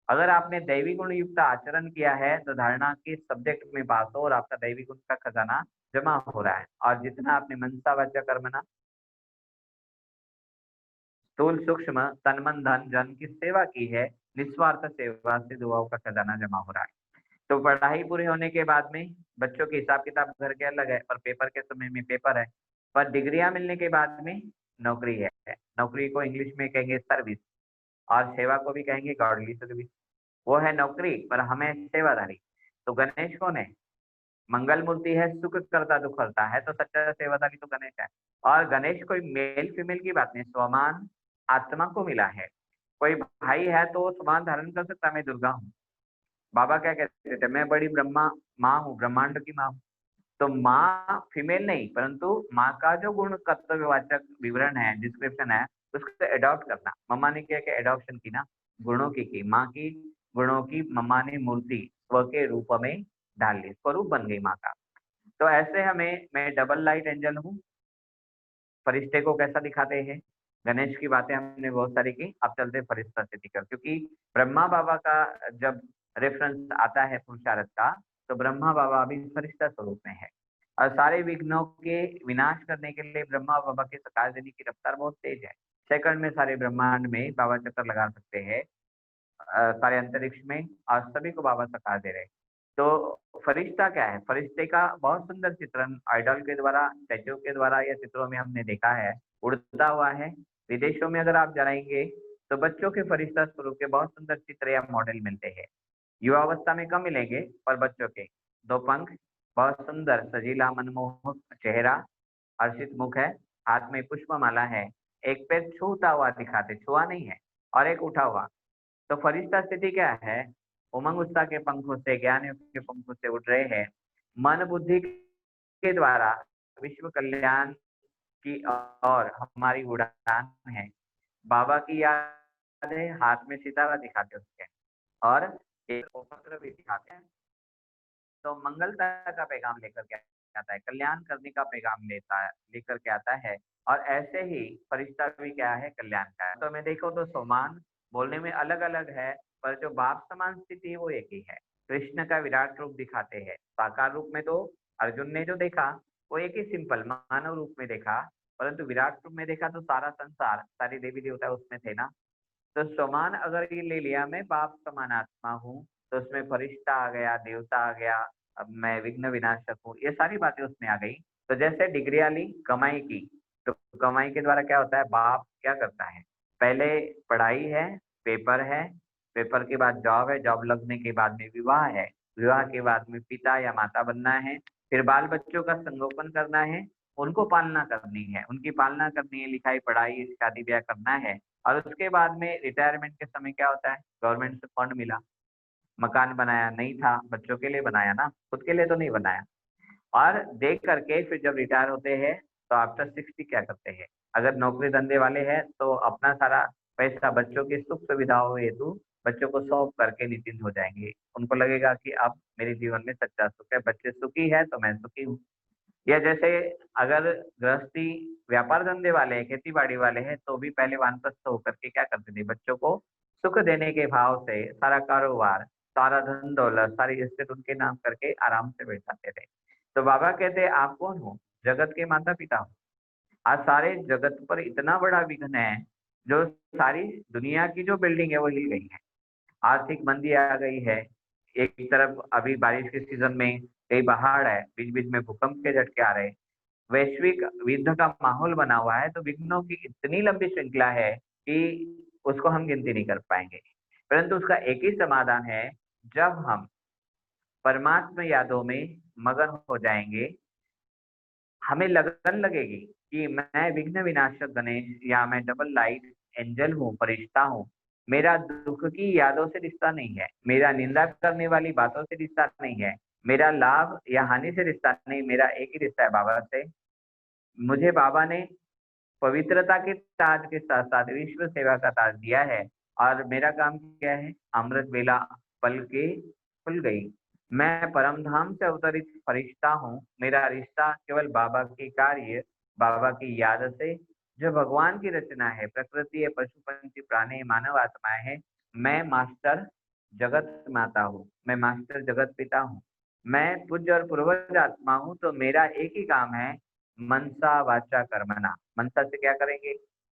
अगर आपने दैवी गुण युक्त आचरण किया है तो धारणा के सब्जेक्ट में पास हो और आपका दैवी गुण का खजाना जमा हो रहा है। और जितना आपने मनसा वाचा कर्मना, स्थूल सूक्ष्म तन मन धन जन की सेवा की है, निस्वार्थ सेवा से दुआओं का खजाना जमा हो रहा है। तो पढ़ाई पूरी होने के बाद में बच्चों की हिसाब किताब घर के अलग है, पर पेपर के समय में पेपर है। पर डिग्रियां मिलने के बाद में नौकरी है। नौकरी को इंग्लिश में कहेंगे सर्विस, और सेवा को भी कहेंगे गॉडली सर्विस। वो है नौकरी, पर हमें सेवादारी। तो गणेश कौन है? मंगल मूर्ति है, सुख करता दुख करता है, तो सच्चा सेवादारी तो गणेश है। और गणेश कोई मेल फीमेल की बात नहीं, स्वमान आत्मा को मिला है। कोई भाई है तो वो स्वमान धारण कर सकता है, मैं दुर्गा हूँ। बाबा क्या कहते थे? मैं बड़ी ब्रह्मा माँ हूँ, ब्रह्मांड की माँ हूँ। तो माँ फीमेल नहीं, परंतु माँ का जो गुण कर्तव्यवाचक विवरण है, डिस्क्रिप्शन है, उसको एडॉप्ट करना। मम्मा ने क्या क्या एडॉप्शन की ना, गुणों की माँ की, गुणों की मम्मा ने मूर्ति स्व के रूप में डाल ली, स्वरूप बन गई माँ का। तो ऐसे हमें, मैं डबल लाइट एंजल हूँ, फरिश्ते को कैसा दिखाते हैं? गणेश की बातें हमने बहुत सारी की, अब चलते फरिश्ता से दिखा, क्योंकि ब्रह्मा बाबा का जब रेफरेंस आता है पुरुषार्थ का, तो ब्रह्मा बाबा भी फरिश्ता स्वरूप में है। और सारे विघ्नों के विनाश करने के लिए ब्रह्मा बाबा के सकार देने की रफ्तार बहुत तेज है। सेकंड में सारे ब्रह्मांड में बाबा चक्कर लगा सकते हैं, सारे अंतरिक्ष में, और सभी को बाबा सकार दे रहे हैं। तो फरिश्ता क्या है? फरिश्ते का बहुत सुंदर चित्रण आइडल के द्वारा, स्टैच्यू के द्वारा या चित्रों में हमने देखा है, उड़ता हुआ है। विदेशों में अगर आप जाएंगे तो बच्चों के फरिश्ता स्वरूप के बहुत सुंदर चित्र या मॉडल मिलते हैं। युवावस्था में कम मिलेंगे, पर बच्चों के 2 पंख, बहुत सुंदर सजीला मनमोहक चेहरा, हर्षित मुख है, हाथ में पुष्पमाला है, एक पैर छूता हुआ दिखाते, छुआ नहीं है, और एक उठा हुआ। तो फरिश्ता स्थिति क्या है? उमंग उत्साह के पंखों से, ज्ञान योग के पंखों से उड़ रहे हैं, मन बुद्धि के द्वारा विश्व कल्याण की और हमारी उड़ान है। बाबा की याद है, हाथ में सितारा दिखाते उसके, और एक पत्र भी दिखाते हैं। तो मंगलता का पैगाम लेकर के आता है, कल्याण करने का पैगाम लेता है, लेकर के आता है। और ऐसे ही फरिश्ता भी क्या है? कल्याण का है। तो मैं देखो तो सोमान बोलने में अलग अलग है, पर जो बाप समान स्थिति है वो एक ही है। कृष्ण का विराट रूप दिखाते हैं, साकार रूप में तो अर्जुन ने जो देखा वो एक ही सिंपल मानव रूप में देखा, परंतु विराट रूप में देखा तो सारा संसार, सारी देवी देवता उसमें थे ना। तो समान अगर ये ले लिया, मैं बाप समान आत्मा हूँ, तो उसमें फरिश्ता आ गया, देवता आ गया, अब मैं विघ्न विनाशक हूँ, ये सारी बातें उसमें आ गई। तो जैसे डिग्रियां ली कमाई की, तो कमाई के द्वारा क्या होता है? बाप क्या करता है? पहले पढ़ाई है, पेपर है, पेपर के बाद जॉब है, जॉब लगने के बाद में विवाह है, विवाह के बाद में पिता या माता बनना है, फिर बाल बच्चों का संगोपन करना है, उनको पालना करनी है, उनकी पालना करनी है, लिखाई पढ़ाई शादी ब्याह करना है। और उसके बाद में रिटायरमेंट के समय क्या होता है? गवर्नमेंट से फंड मिला, मकान बनाया नहीं था, बच्चों के लिए बनाया ना, खुद के लिए तो नहीं बनाया। और देख करके फिर जब रिटायर होते हैं तो आफ्टर 60 क्या करते हैं, अगर नौकरी धंधे वाले हैं तो अपना सारा पैसा बच्चों की सुख सुविधाओं हेतु बच्चों को सौंप करके निश्चिंत हो जाएंगे। उनको लगेगा कि अब मेरे जीवन में सच्चा सुख है, बच्चे सुखी है तो मैं सुखी हूँ। या जैसे अगर गृहस्थी व्यापार धंधे वाले हैं, खेती बाड़ी वाले हैं, तो भी पहले वानप्रस्थ होकर के क्या करते थे, बच्चों को सुख देने के भाव से सारा कारोबार, सारा धन दौलत, सारी इज्जत उनके नाम करके आराम से बैठ जाते थे। तो बाबा कहते हैं आप कौन हो, जगत के माता पिता हो। आज सारे जगत पर इतना बड़ा विघ्न है, जो सारी दुनिया की जो बिल्डिंग है वो हिल गई है। आर्थिक मंदी आ गई है, एक तरफ अभी बारिश के सीजन में कई पहाड़ है, बीच बीच में भूकंप के झटके आ रहे हैं, वैश्विक युद्ध का माहौल बना हुआ है। तो विघ्नों की इतनी लंबी श्रृंखला है कि उसको हम गिनती नहीं कर पाएंगे। परंतु उसका एक ही समाधान है, जब हम परमात्मा यादों में मगन हो जाएंगे, हमें लगन लगेगी कि मैं विघ्न विनाशक गणेश या मैं डबल लाइट एंजल हूँ, फरिश्ता हूँ। मेरा दुख की यादों से रिश्ता नहीं है, मेरा निंदा करने वाली बातों से रिश्ता नहीं है, मेरा लाभ या हानि से रिश्ता नहीं, मेरा एक ही रिश्ता है बाबा से। मुझे बाबा ने पवित्रता के ताज के साथ साथ विश्व सेवा का ताज दिया है, और मेरा काम क्या है, अमृत वेला पल के खुल गई, मैं परम धाम से अवतरित फरिश्ता हूँ। मेरा रिश्ता केवल बाबा के कार्य, बाबा की याद से, जो भगवान की रचना है, प्रकृति है, पशु पंछी प्राणी है, मानव आत्माएं है। मैं मास्टर जगत माता हूँ, मैं मास्टर जगत पिता हूँ, मैं पूज्य और पूर्वज आत्मा हूँ। तो मेरा एक ही काम है, मनसा वाचा कर्मणा। मनसा से क्या करेंगे,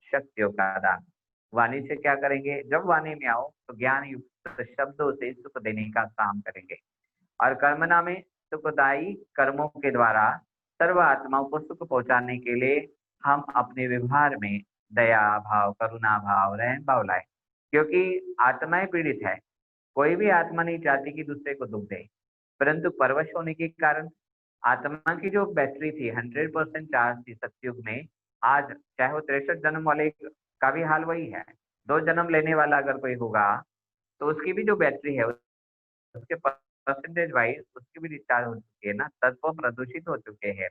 शक्तियों का दान। वाणी से क्या करेंगे, जब वाणी में आओ तो ज्ञान युक्त शब्दों से सुख देने का काम करेंगे। और कर्मणा में सुखदायी कर्मों के द्वारा सर्व आत्माओं को सुख पहुंचाने के लिए हम अपने व्यवहार में दया भाव, करुणा भाव, रहम भाव लाए। क्योंकि आत्माएं पीड़ित है, कोई भी आत्मा नहीं चाहती कि दूसरे को दुख दे, परंतु परवश होने के कारण आत्मा की जो बैटरी थी 100% चार्ज थी सतयुग में, आज चाहे वो 63 जन्म वाले का भी हाल वही है। 2 जन्म लेने वाला अगर कोई होगा तो उसकी भी जो बैटरी है, उसके परसेंटेज वाइज उसकी भी डिस्चार्ज हो चुकी है ना, तत्व प्रदूषित हो चुके हैं।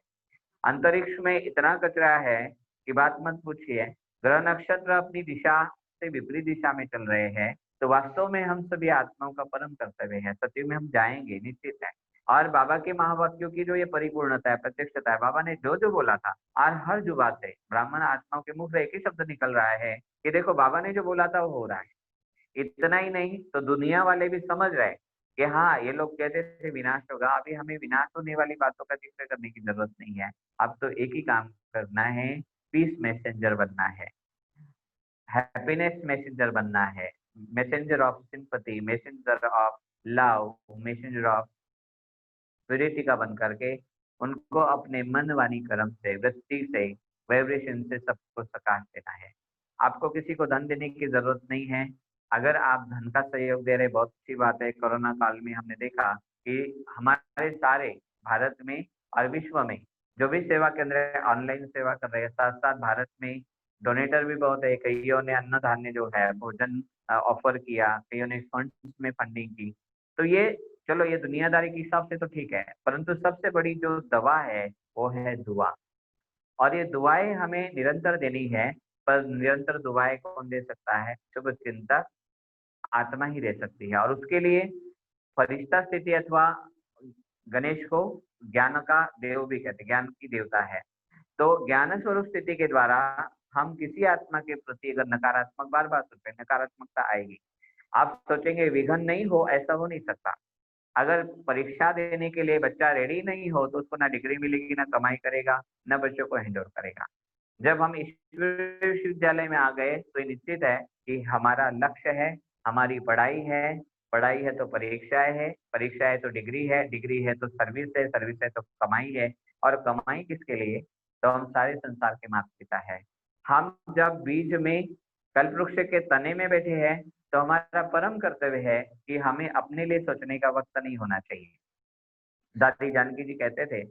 अंतरिक्ष में इतना कचरा है कि बात मत पूछिए। ग्रह नक्षत्र अपनी दिशा से विपरीत दिशा में चल रहे हैं। तो वास्तव में हम सभी आत्माओं का परम कर्तव्य है, सत्युग में हम जाएंगे निश्चित है। और बाबा के महावाक्यों की जो ये परिपूर्णता है, प्रत्यक्षता है, बाबा ने जो जो बोला था, और हर जुबान से ब्राह्मण आत्माओं के मुख से एक ही शब्द निकल रहा है कि देखो बाबा ने जो बोला था वो हो रहा है। इतना ही नहीं, तो दुनिया वाले भी समझ रहे कि हाँ, ये लोग कहते थे विनाश होगा, अभी हमें विनाश होने वाली बातों का जिक्र करने की जरूरत नहीं है। अब तो एक ही काम करना है, पीस मैसेंजर बनना है, हैप्पीनेस मैसेंजर बनना है, messenger of sympathy, messenger of love, messenger of spirit का बन करके उनको अपने मन वाणी कर्म से, वृत्ति से, वाइब्रेशन से सबको प्रकाश देना है। आपको किसी को धन देने की जरूरत नहीं है। अगर आप धन का सहयोग दे रहे, बहुत अच्छी बात है। कोरोना काल में हमने देखा कि हमारे सारे भारत में और विश्व में जो भी सेवा केंद्र ऑनलाइन सेवा कर रहे हैं, साथ साथ भारत में डोनेटर भी बहुत है। कईयों ने अन्न धान्य जो है भोजन ऑफर किया, कईयों ने फंड्स में फंडिंग की। तो ये चलो, ये दुनियादारी के हिसाब से तो ठीक है, परंतु सबसे बड़ी जो दवा है वो है दुआ। और ये दुआएं हमें निरंतर देनी है। पर निरंतर दुआएं कौन दे सकता है, शुभ चिंतक आत्मा ही दे सकती है। और उसके लिए फरिश्ता स्थिति अथवा गणेश को ज्ञान का देव भी कहते हैं, ज्ञान की देवता है। तो ज्ञान स्वरूप स्थिति के द्वारा हम किसी आत्मा के प्रति अगर नकारात्मक, बार बार सुनते हैं, नकारात्मकता आएगी। आप सोचेंगे विघन नहीं हो, ऐसा हो नहीं सकता। अगर परीक्षा देने के लिए बच्चा रेडी नहीं हो तो उसको ना डिग्री मिलेगी, ना कमाई करेगा, ना बच्चों को हैंड ओवर करेगा। जब हम ईश्वरीय विश्वविद्यालय में आ गए तो ये निश्चित है कि हमारा लक्ष्य है, हमारी पढ़ाई है, पढ़ाई है तो परीक्षाएं है, परीक्षा है तो डिग्री है, डिग्री है तो सर्विस है, सर्विस है तो कमाई है। और कमाई किसके लिए, तो हम सारे संसार के माता पिता है। हम जब बीज में कल्प वृक्ष के तने में बैठे हैं तो हमारा परम कर्तव्य है कि हमें अपने लिए सोचने का वक्त नहीं होना चाहिए। दादी जानकी जी कहते थे,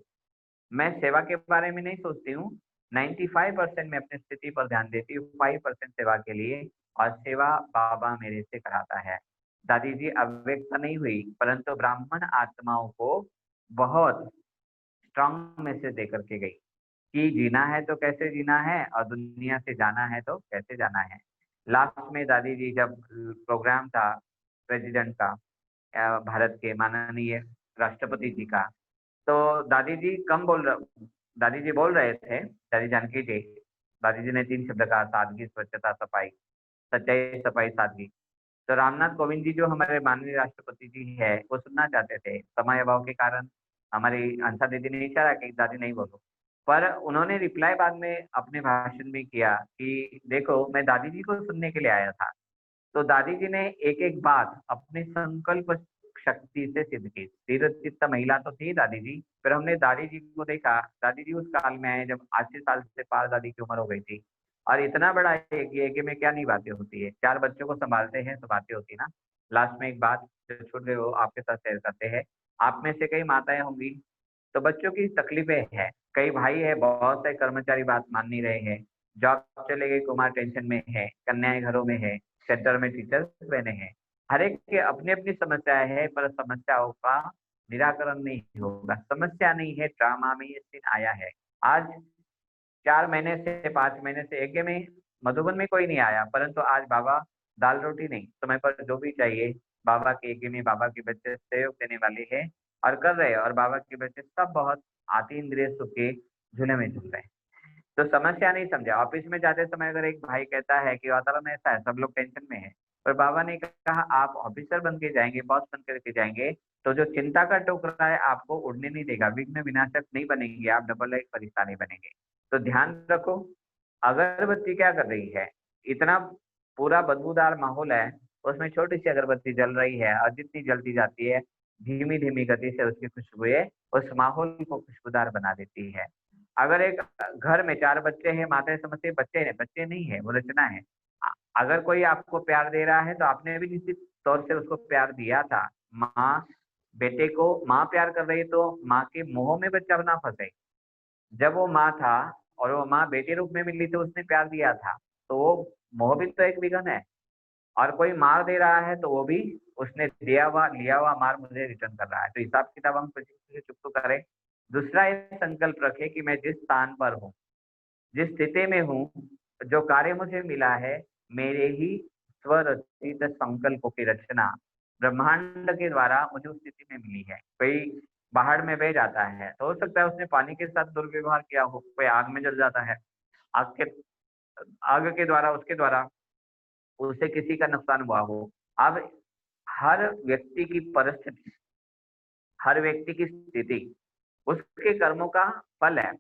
मैं सेवा के बारे में नहीं सोचती हूँ, 95% मैं अपनी स्थिति पर ध्यान देती हूँ, 5% सेवा के लिए, और सेवा बाबा मेरे से कराता है। दादी जी अव्यक्त नहीं हुई, परंतु ब्राह्मण आत्माओं को बहुत स्ट्रांग मैसेज दे करके गई कि जीना है तो कैसे जीना है और दुनिया से जाना है तो कैसे जाना है। लास्ट में दादी जी जब प्रोग्राम था प्रेसिडेंट का, भारत के माननीय राष्ट्रपति जी का, तो दादी जी बोल रहे थे, दादी जानकी जी, दादी जी ने 3 शब्द कहा, सादगी, स्वच्छता, सफाई, सच्चाई, सफाई, सादगी। तो रामनाथ कोविंद जी जो हमारे माननीय राष्ट्रपति जी है, वो सुनना चाहते थे, समय अभाव के कारण हमारी अंसा दीदी ने इशारा की दादी नहीं बोलो, पर उन्होंने रिप्लाई बाद में अपने भाषण में किया कि देखो मैं दादी जी को सुनने के लिए आया था। तो दादी जी ने एक एक बात अपने संकल्प शक्ति से सिद्ध की। स्थिर चित्त महिला तो थी दादी जी, फिर हमने दादी जी को देखा, दादी जी उस काल में आए जब 80 साल से पार दादी की उम्र हो गई थी, और इतना बड़ा यज्ञ में क्या नहीं बातें होती है, 4 बच्चों को संभालते हैं तो बातें होती है ना। लास्ट में एक बात जो छूट गई वो आपके साथ शेयर करते हैं। आप में से कई माताएं होंगी तो बच्चों की तकलीफें हैं, कई भाई है, बहुत से कर्मचारी बात मान नहीं रहे हैं, जॉब चले गए, कुमार टेंशन में है, कन्याएं घरों में है, सेंटर में टीचर्स बने हैं। हर एक की अपनी अपनी समस्याएं है, पर समस्याओं का निराकरण नहीं होगा। समस्या नहीं है, ड्रामा में ये सीन आया है। आज 4 महीने से 5 महीने से यज्ञ में मधुबन में कोई नहीं आया, परंतु आज बाबा दाल रोटी नहीं, समय पर जो भी चाहिए बाबा के यज्ञ में बाबा के बच्चे सहयोग देने वाले हैं और कर रहे हैं, और बाबा के बच्चे सब बहुत आती इंद्रिय सुख के झूले में झूल रहे हैं। तो समस्या नहीं समझा। ऑफिस में जाते समय अगर एक भाई कहता है कि वातावरण ऐसा है, सब लोग टेंशन में है, पर बाबा ने कहा आप ऑफिसर बन के जाएंगे, बॉस बन करके जाएंगे, तो जो चिंता का टोकरा है आपको उड़ने नहीं देगा, विघ्न विनाशक नहीं बनेंगे, आप डबल एक परेशानी बनेंगे। तो ध्यान रखो, अगरबत्ती क्या कर रही है, इतना पूरा बदबूदार माहौल है, उसमें छोटी सी अगरबत्ती जल रही है, और जितनी जलती जाती है धीमी धीमी गति से उसकी खुशबुएं उस माहौल को खुशबूदार बना देती है। अगर एक घर में 4 बच्चे हैं, माताएं समझते हैं बच्चे हैं, बच्चे नहीं है, वो रचना है। अगर कोई आपको प्यार दे रहा है तो आपने भी निश्चित तौर से उसको प्यार दिया था। माँ बेटे को माँ प्यार कर रही है तो माँ के मोह में बच्चा ना फंसे। जब वो माँ था और वो माँ बेटे रूप में मिली तो उसने प्यार दिया था, तो वो मोह भी तो एक विघन है। और कोई मार दे रहा है तो वो भी उसने दिया हुआ लिया हुआ मार मुझे रिटर्न कर रहा है, तो हिसाब किताब हम खुशी से चुप तो करें। दूसरा ये संकल्प रखे कि मैं जिस स्थान पर हूँ, जिस स्थिति में हूँ, जो कार्य मुझे मिला है, मेरे ही स्वरचित संकल्पों की रचना ब्रह्मांड के द्वारा मुझे उस स्थिति में मिली है। कोई बाहर में बह जाता है तो हो सकता है उसने पानी के साथ दुर्व्यवहार किया हो, कोई आग में जल जाता है, आग के आग के द्वारा उसके द्वारा उससे किसी का नुकसान हुआ हो। अब हर व्यक्ति की परिस्थिति, हर व्यक्ति की स्थिति उसके कर्मों का फल है।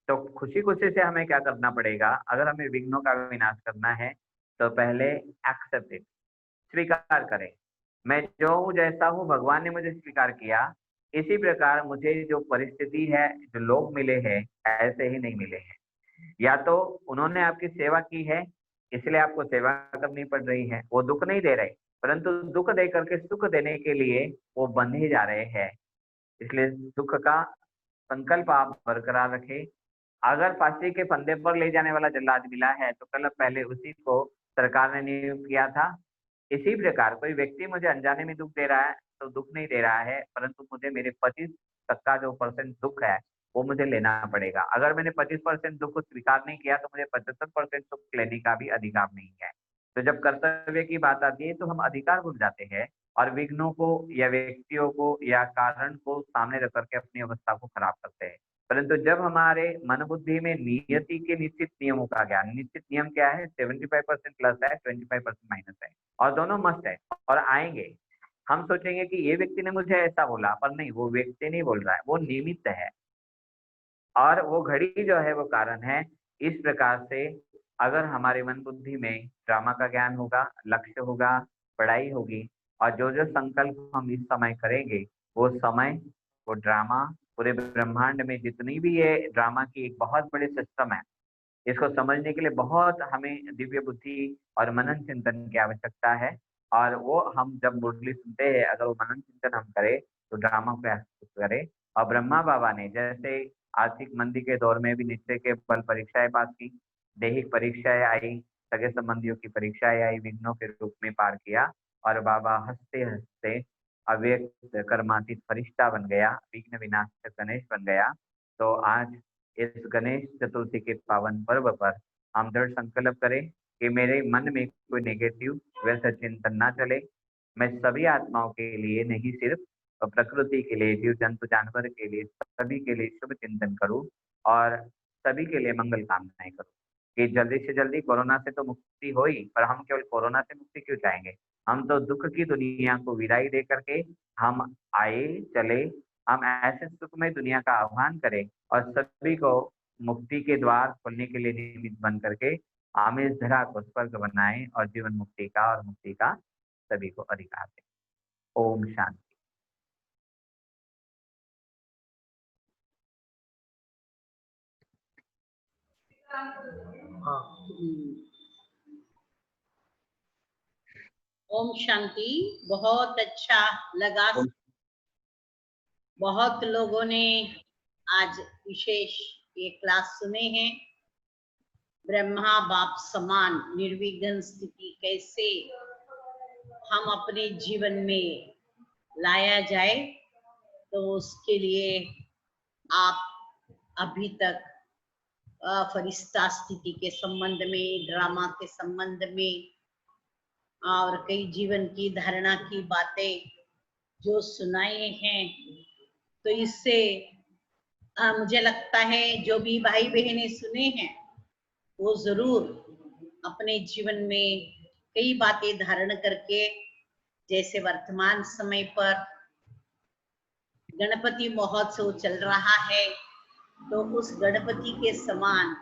तो खुशी खुशी से हमें क्या करना पड़ेगा, अगर हमें विघ्नों का विनाश करना है तो पहले एक्सेप्ट इट, स्वीकार करें। मैं जो हूँ जैसा हूँ भगवान ने मुझे स्वीकार किया, इसी प्रकार मुझे जो परिस्थिति है, जो लोग मिले हैं, ऐसे ही नहीं मिले हैं। या तो उन्होंने आपकी सेवा की है इसलिए आपको सेवा करनी पड़ रही है, वो दुख नहीं दे रहे, परंतु दुख दे करके सुख देने के लिए वो बन ही जा रहे हैं। इसलिए सुख का संकल्प आप बरकरार रखें। अगर फांसी के फंदे पर ले जाने वाला जल्लाद मिला है तो कल पहले उसी को सरकार ने नियुक्त किया था। इसी प्रकार कोई व्यक्ति मुझे अनजाने में दुख दे रहा है तो दुख नहीं दे रहा है, परंतु मुझे मेरे 25 तक का जो परसेंट दुख है वो मुझे लेना पड़ेगा। अगर मैंने 25% दुख को स्वीकार नहीं किया तो मुझे 75% सुख लेने का भी अधिकार नहीं है। तो जब कर्तव्य की बात आती है तो हम अधिकार भूल जाते हैं और विघ्नों को या व्यक्तियों को या कारण को सामने रख करके अपनी अवस्था को खराब करते हैं। परंतु जब हमारे मन बुद्धि में नियति के निश्चित नियमों का ज्ञान, निश्चित नियम क्या है, 75% प्लस है, 25% माइनस है, और दोनों मस्त है और आएंगे। हम सोचेंगे कि ये व्यक्ति ने मुझे ऐसा बोला, पर नहीं, वो व्यक्ति नहीं बोल रहा है, वो निमित्त है और वो घड़ी जो है वो कारण है। इस प्रकार से अगर हमारे मन बुद्धि में ड्रामा का ज्ञान होगा, लक्ष्य होगा, पढ़ाई होगी, और जो जो संकल्प हम इस समय करेंगे वो समय, वो ड्रामा, पूरे ब्रह्मांड में जितनी भी ये ड्रामा की एक बहुत बड़ी सिस्टम है, इसको समझने के लिए बहुत हमें दिव्य बुद्धि और मनन चिंतन की आवश्यकता है। और वो हम जब मुरली सुनते हैं, अगर वो मनन चिंतन हम करें तो ड्रामा को एक्सेप्ट करें। और ब्रह्मा बाबा ने जैसे आर्थिक मंदी के दौर में भी निश्चय के बल परीक्षाएं पास की, दैहिक परीक्षाएं आई, सगे संबंधियों की परीक्षाएं आई, विघ्नों के रूप में पार किया, और बाबा हंसते हंसते अव्यक्त कर्मातीत फरिश्ता बन गया, विघ्न विनाशक गणेश बन गया। तो आज इस गणेश चतुर्थी के पावन पर्व पर हम दृढ़ संकल्प करें कि मेरे मन में कोई नेगेटिव व्यर्थ चिंतन ना चले। मैं सभी आत्माओं के लिए, नहीं सिर्फ प्रकृति के लिए, जीव जंतु जानवर के लिए, सभी के लिए शुभ चिंतन करूं और सभी के लिए मंगल कामनाएं करूं कि जल्दी से जल्दी कोरोना से तो मुक्ति हो ही, पर हम केवल कोरोना से मुक्ति क्यों चाहेंगे? हम तो दुख की दुनिया को विदाई दे करके हम आए चले, हम ऐसे सुखमय दुनिया का आह्वान करें और सभी को मुक्ति के द्वार खोलने के लिए निमित्त बन करके हम इस धरा को स्वर्ग बनाएं और जीवन मुक्ति का और मुक्ति का सभी को अधिकार दें। ओम शांति। ओम शांति। बहुत अच्छा लगा। बहुत लोगों ने आज विशेष ये क्लास सुने हैं। ब्रह्मा बाप समान निर्विघ्न स्थिति कैसे हम अपने जीवन में लाया जाए, तो उसके लिए आप अभी तक फरिश्ता स्थिति के संबंध में, ड्रामा के संबंध में और कई जीवन की धारणा की बातें जो सुनाए हैं, तो इससे मुझे लगता है जो भी भाई बहनें सुने हैं वो जरूर अपने जीवन में कई बातें धारण करके, जैसे वर्तमान समय पर गणपति महोत्सव चल रहा है, तो उस गणपति के समान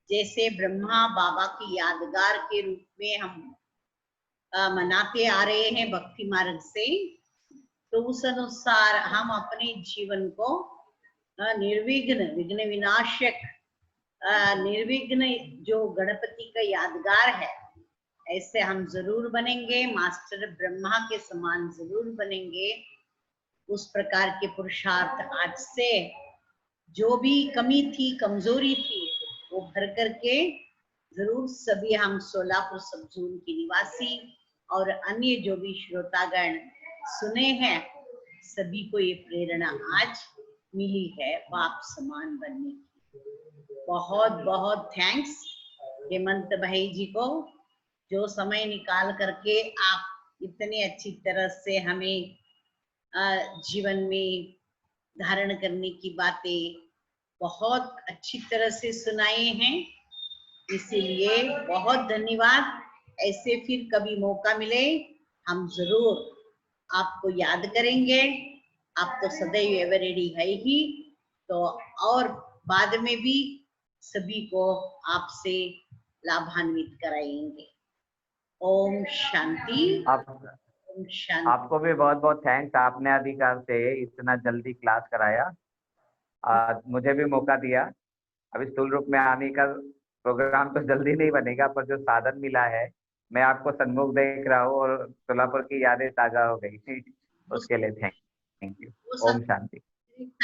जैसे ब्रह्मा बाबा की यादगार के रूप में हम मनाते आ रहे हैं भक्ति मार्ग से, तो उस अनुसार हम अपने जीवन को निर्विघ्न, विघ्न विनाशक, निर्विघ्न जो गणपति का यादगार है, ऐसे हम जरूर बनेंगे। मास्टर ब्रह्मा के समान जरूर बनेंगे। उस प्रकार के पुरुषार्थ आज से जो भी कमी थी, कमजोरी थी, वो भर करके जरूर सभी हम सोलापुर सब जोन के निवासी और अन्य जो भी श्रोतागण सुने हैं, सभी को ये प्रेरणा आज मिली है बाप समान बनने की। बहुत बहुत थैंक्स हेमंत भाई जी को, जो समय निकाल करके आप इतनी अच्छी तरह से हमें जीवन में धारण करने की बातें बहुत अच्छी तरह से सुनाए हैं, इसीलिए बहुत धन्यवाद। ऐसे फिर कभी मौका मिले हम जरूर आपको याद करेंगे। आप तो सदैव एवर रेडी है ही, तो और बाद में भी सभी को आपसे लाभान्वित कराएंगे। ओम शांति। ओम शांति। आपको भी बहुत बहुत थैंक्स, आपने अधिकार से इतना जल्दी क्लास कराया, मुझे भी मौका दिया। अभी स्थूल रूप में आने का प्रोग्राम तो जल्दी नहीं बनेगा, पर जो साधन मिला है, मैं आपको सन्मुख देख रहा हूँ और सोलापुर की यादें ताजा हो गई उसके लिए थैंक यू। ओम शांति।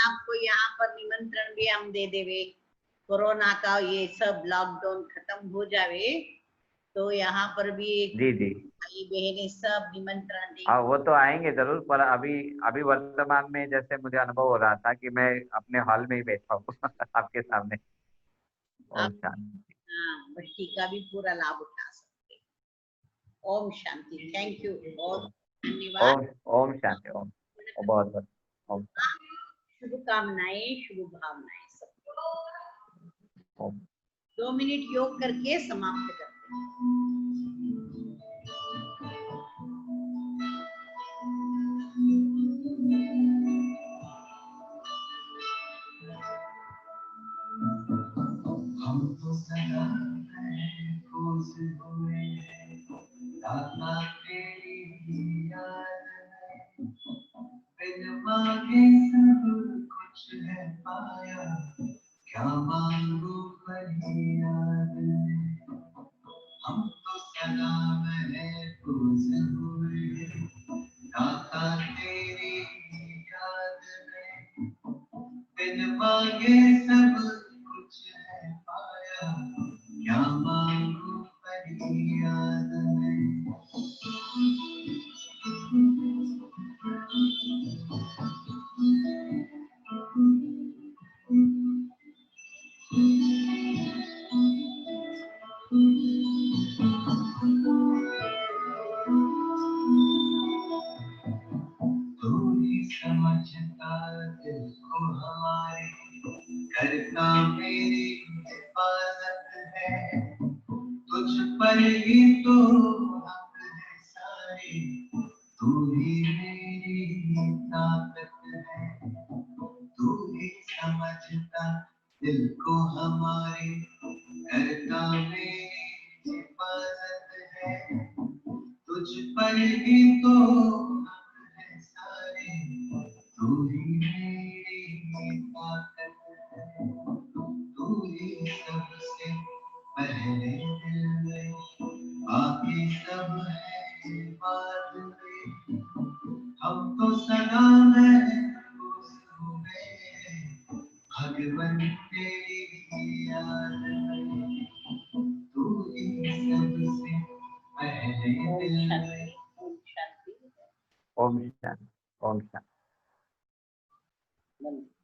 आपको यहाँ पर निमंत्रण भी हम दे देवे, कोरोना का ये सब लॉकडाउन खत्म हो जावे तो यहाँ पर भी जी जी भाई बहने सब निमंत्रण देंगे। हाँ, वो तो आएंगे जरूर, पर अभी वर्तमान में जैसे मुझे अनुभव हो रहा था कि मैं अपने हॉल में ही बैठा हूँ आपके सामने। ओम शांति। हाँ, भक्ति का भी पूरा लाभ उठा सकते। ओम शांति। थैंक यू, बहुत धन्यवाद। ओम शांति। ओम बहुत बहुत ओम शुभकामनाएं, शुभ भावनाएं सबको। ओम। 2 मिनट योग करके समाप्त करते हैं। हम तो सदा खुश हुए दाता तेरी याद में, बिन मांगे सब कुछ है पाया, क्या मांगू फरियाद में। हम तो सदा महफूज हुए दाता तेरी याद में, बिन मांगे सब कुछ है पाया, क्या मांगू फरियाद में। इबादत है, तुझ पर ही तो हक है सारे, तू ही मेरी ताकत है, तू ही समझता दिल को हमारे, करता मेरी हिफाजत है, तुझ पर ही तो हक है सारे, तू ही मेरी ताकत है, तू ही सबसे पहले दिल में, बाकी सब है बाद में, हम तो सदा महफूज हुए भगवन तेरी याद में, तू ही सबसे पहले दिल में। ओम शांति। ओम शांति। ओम शांति। धन्यवाद।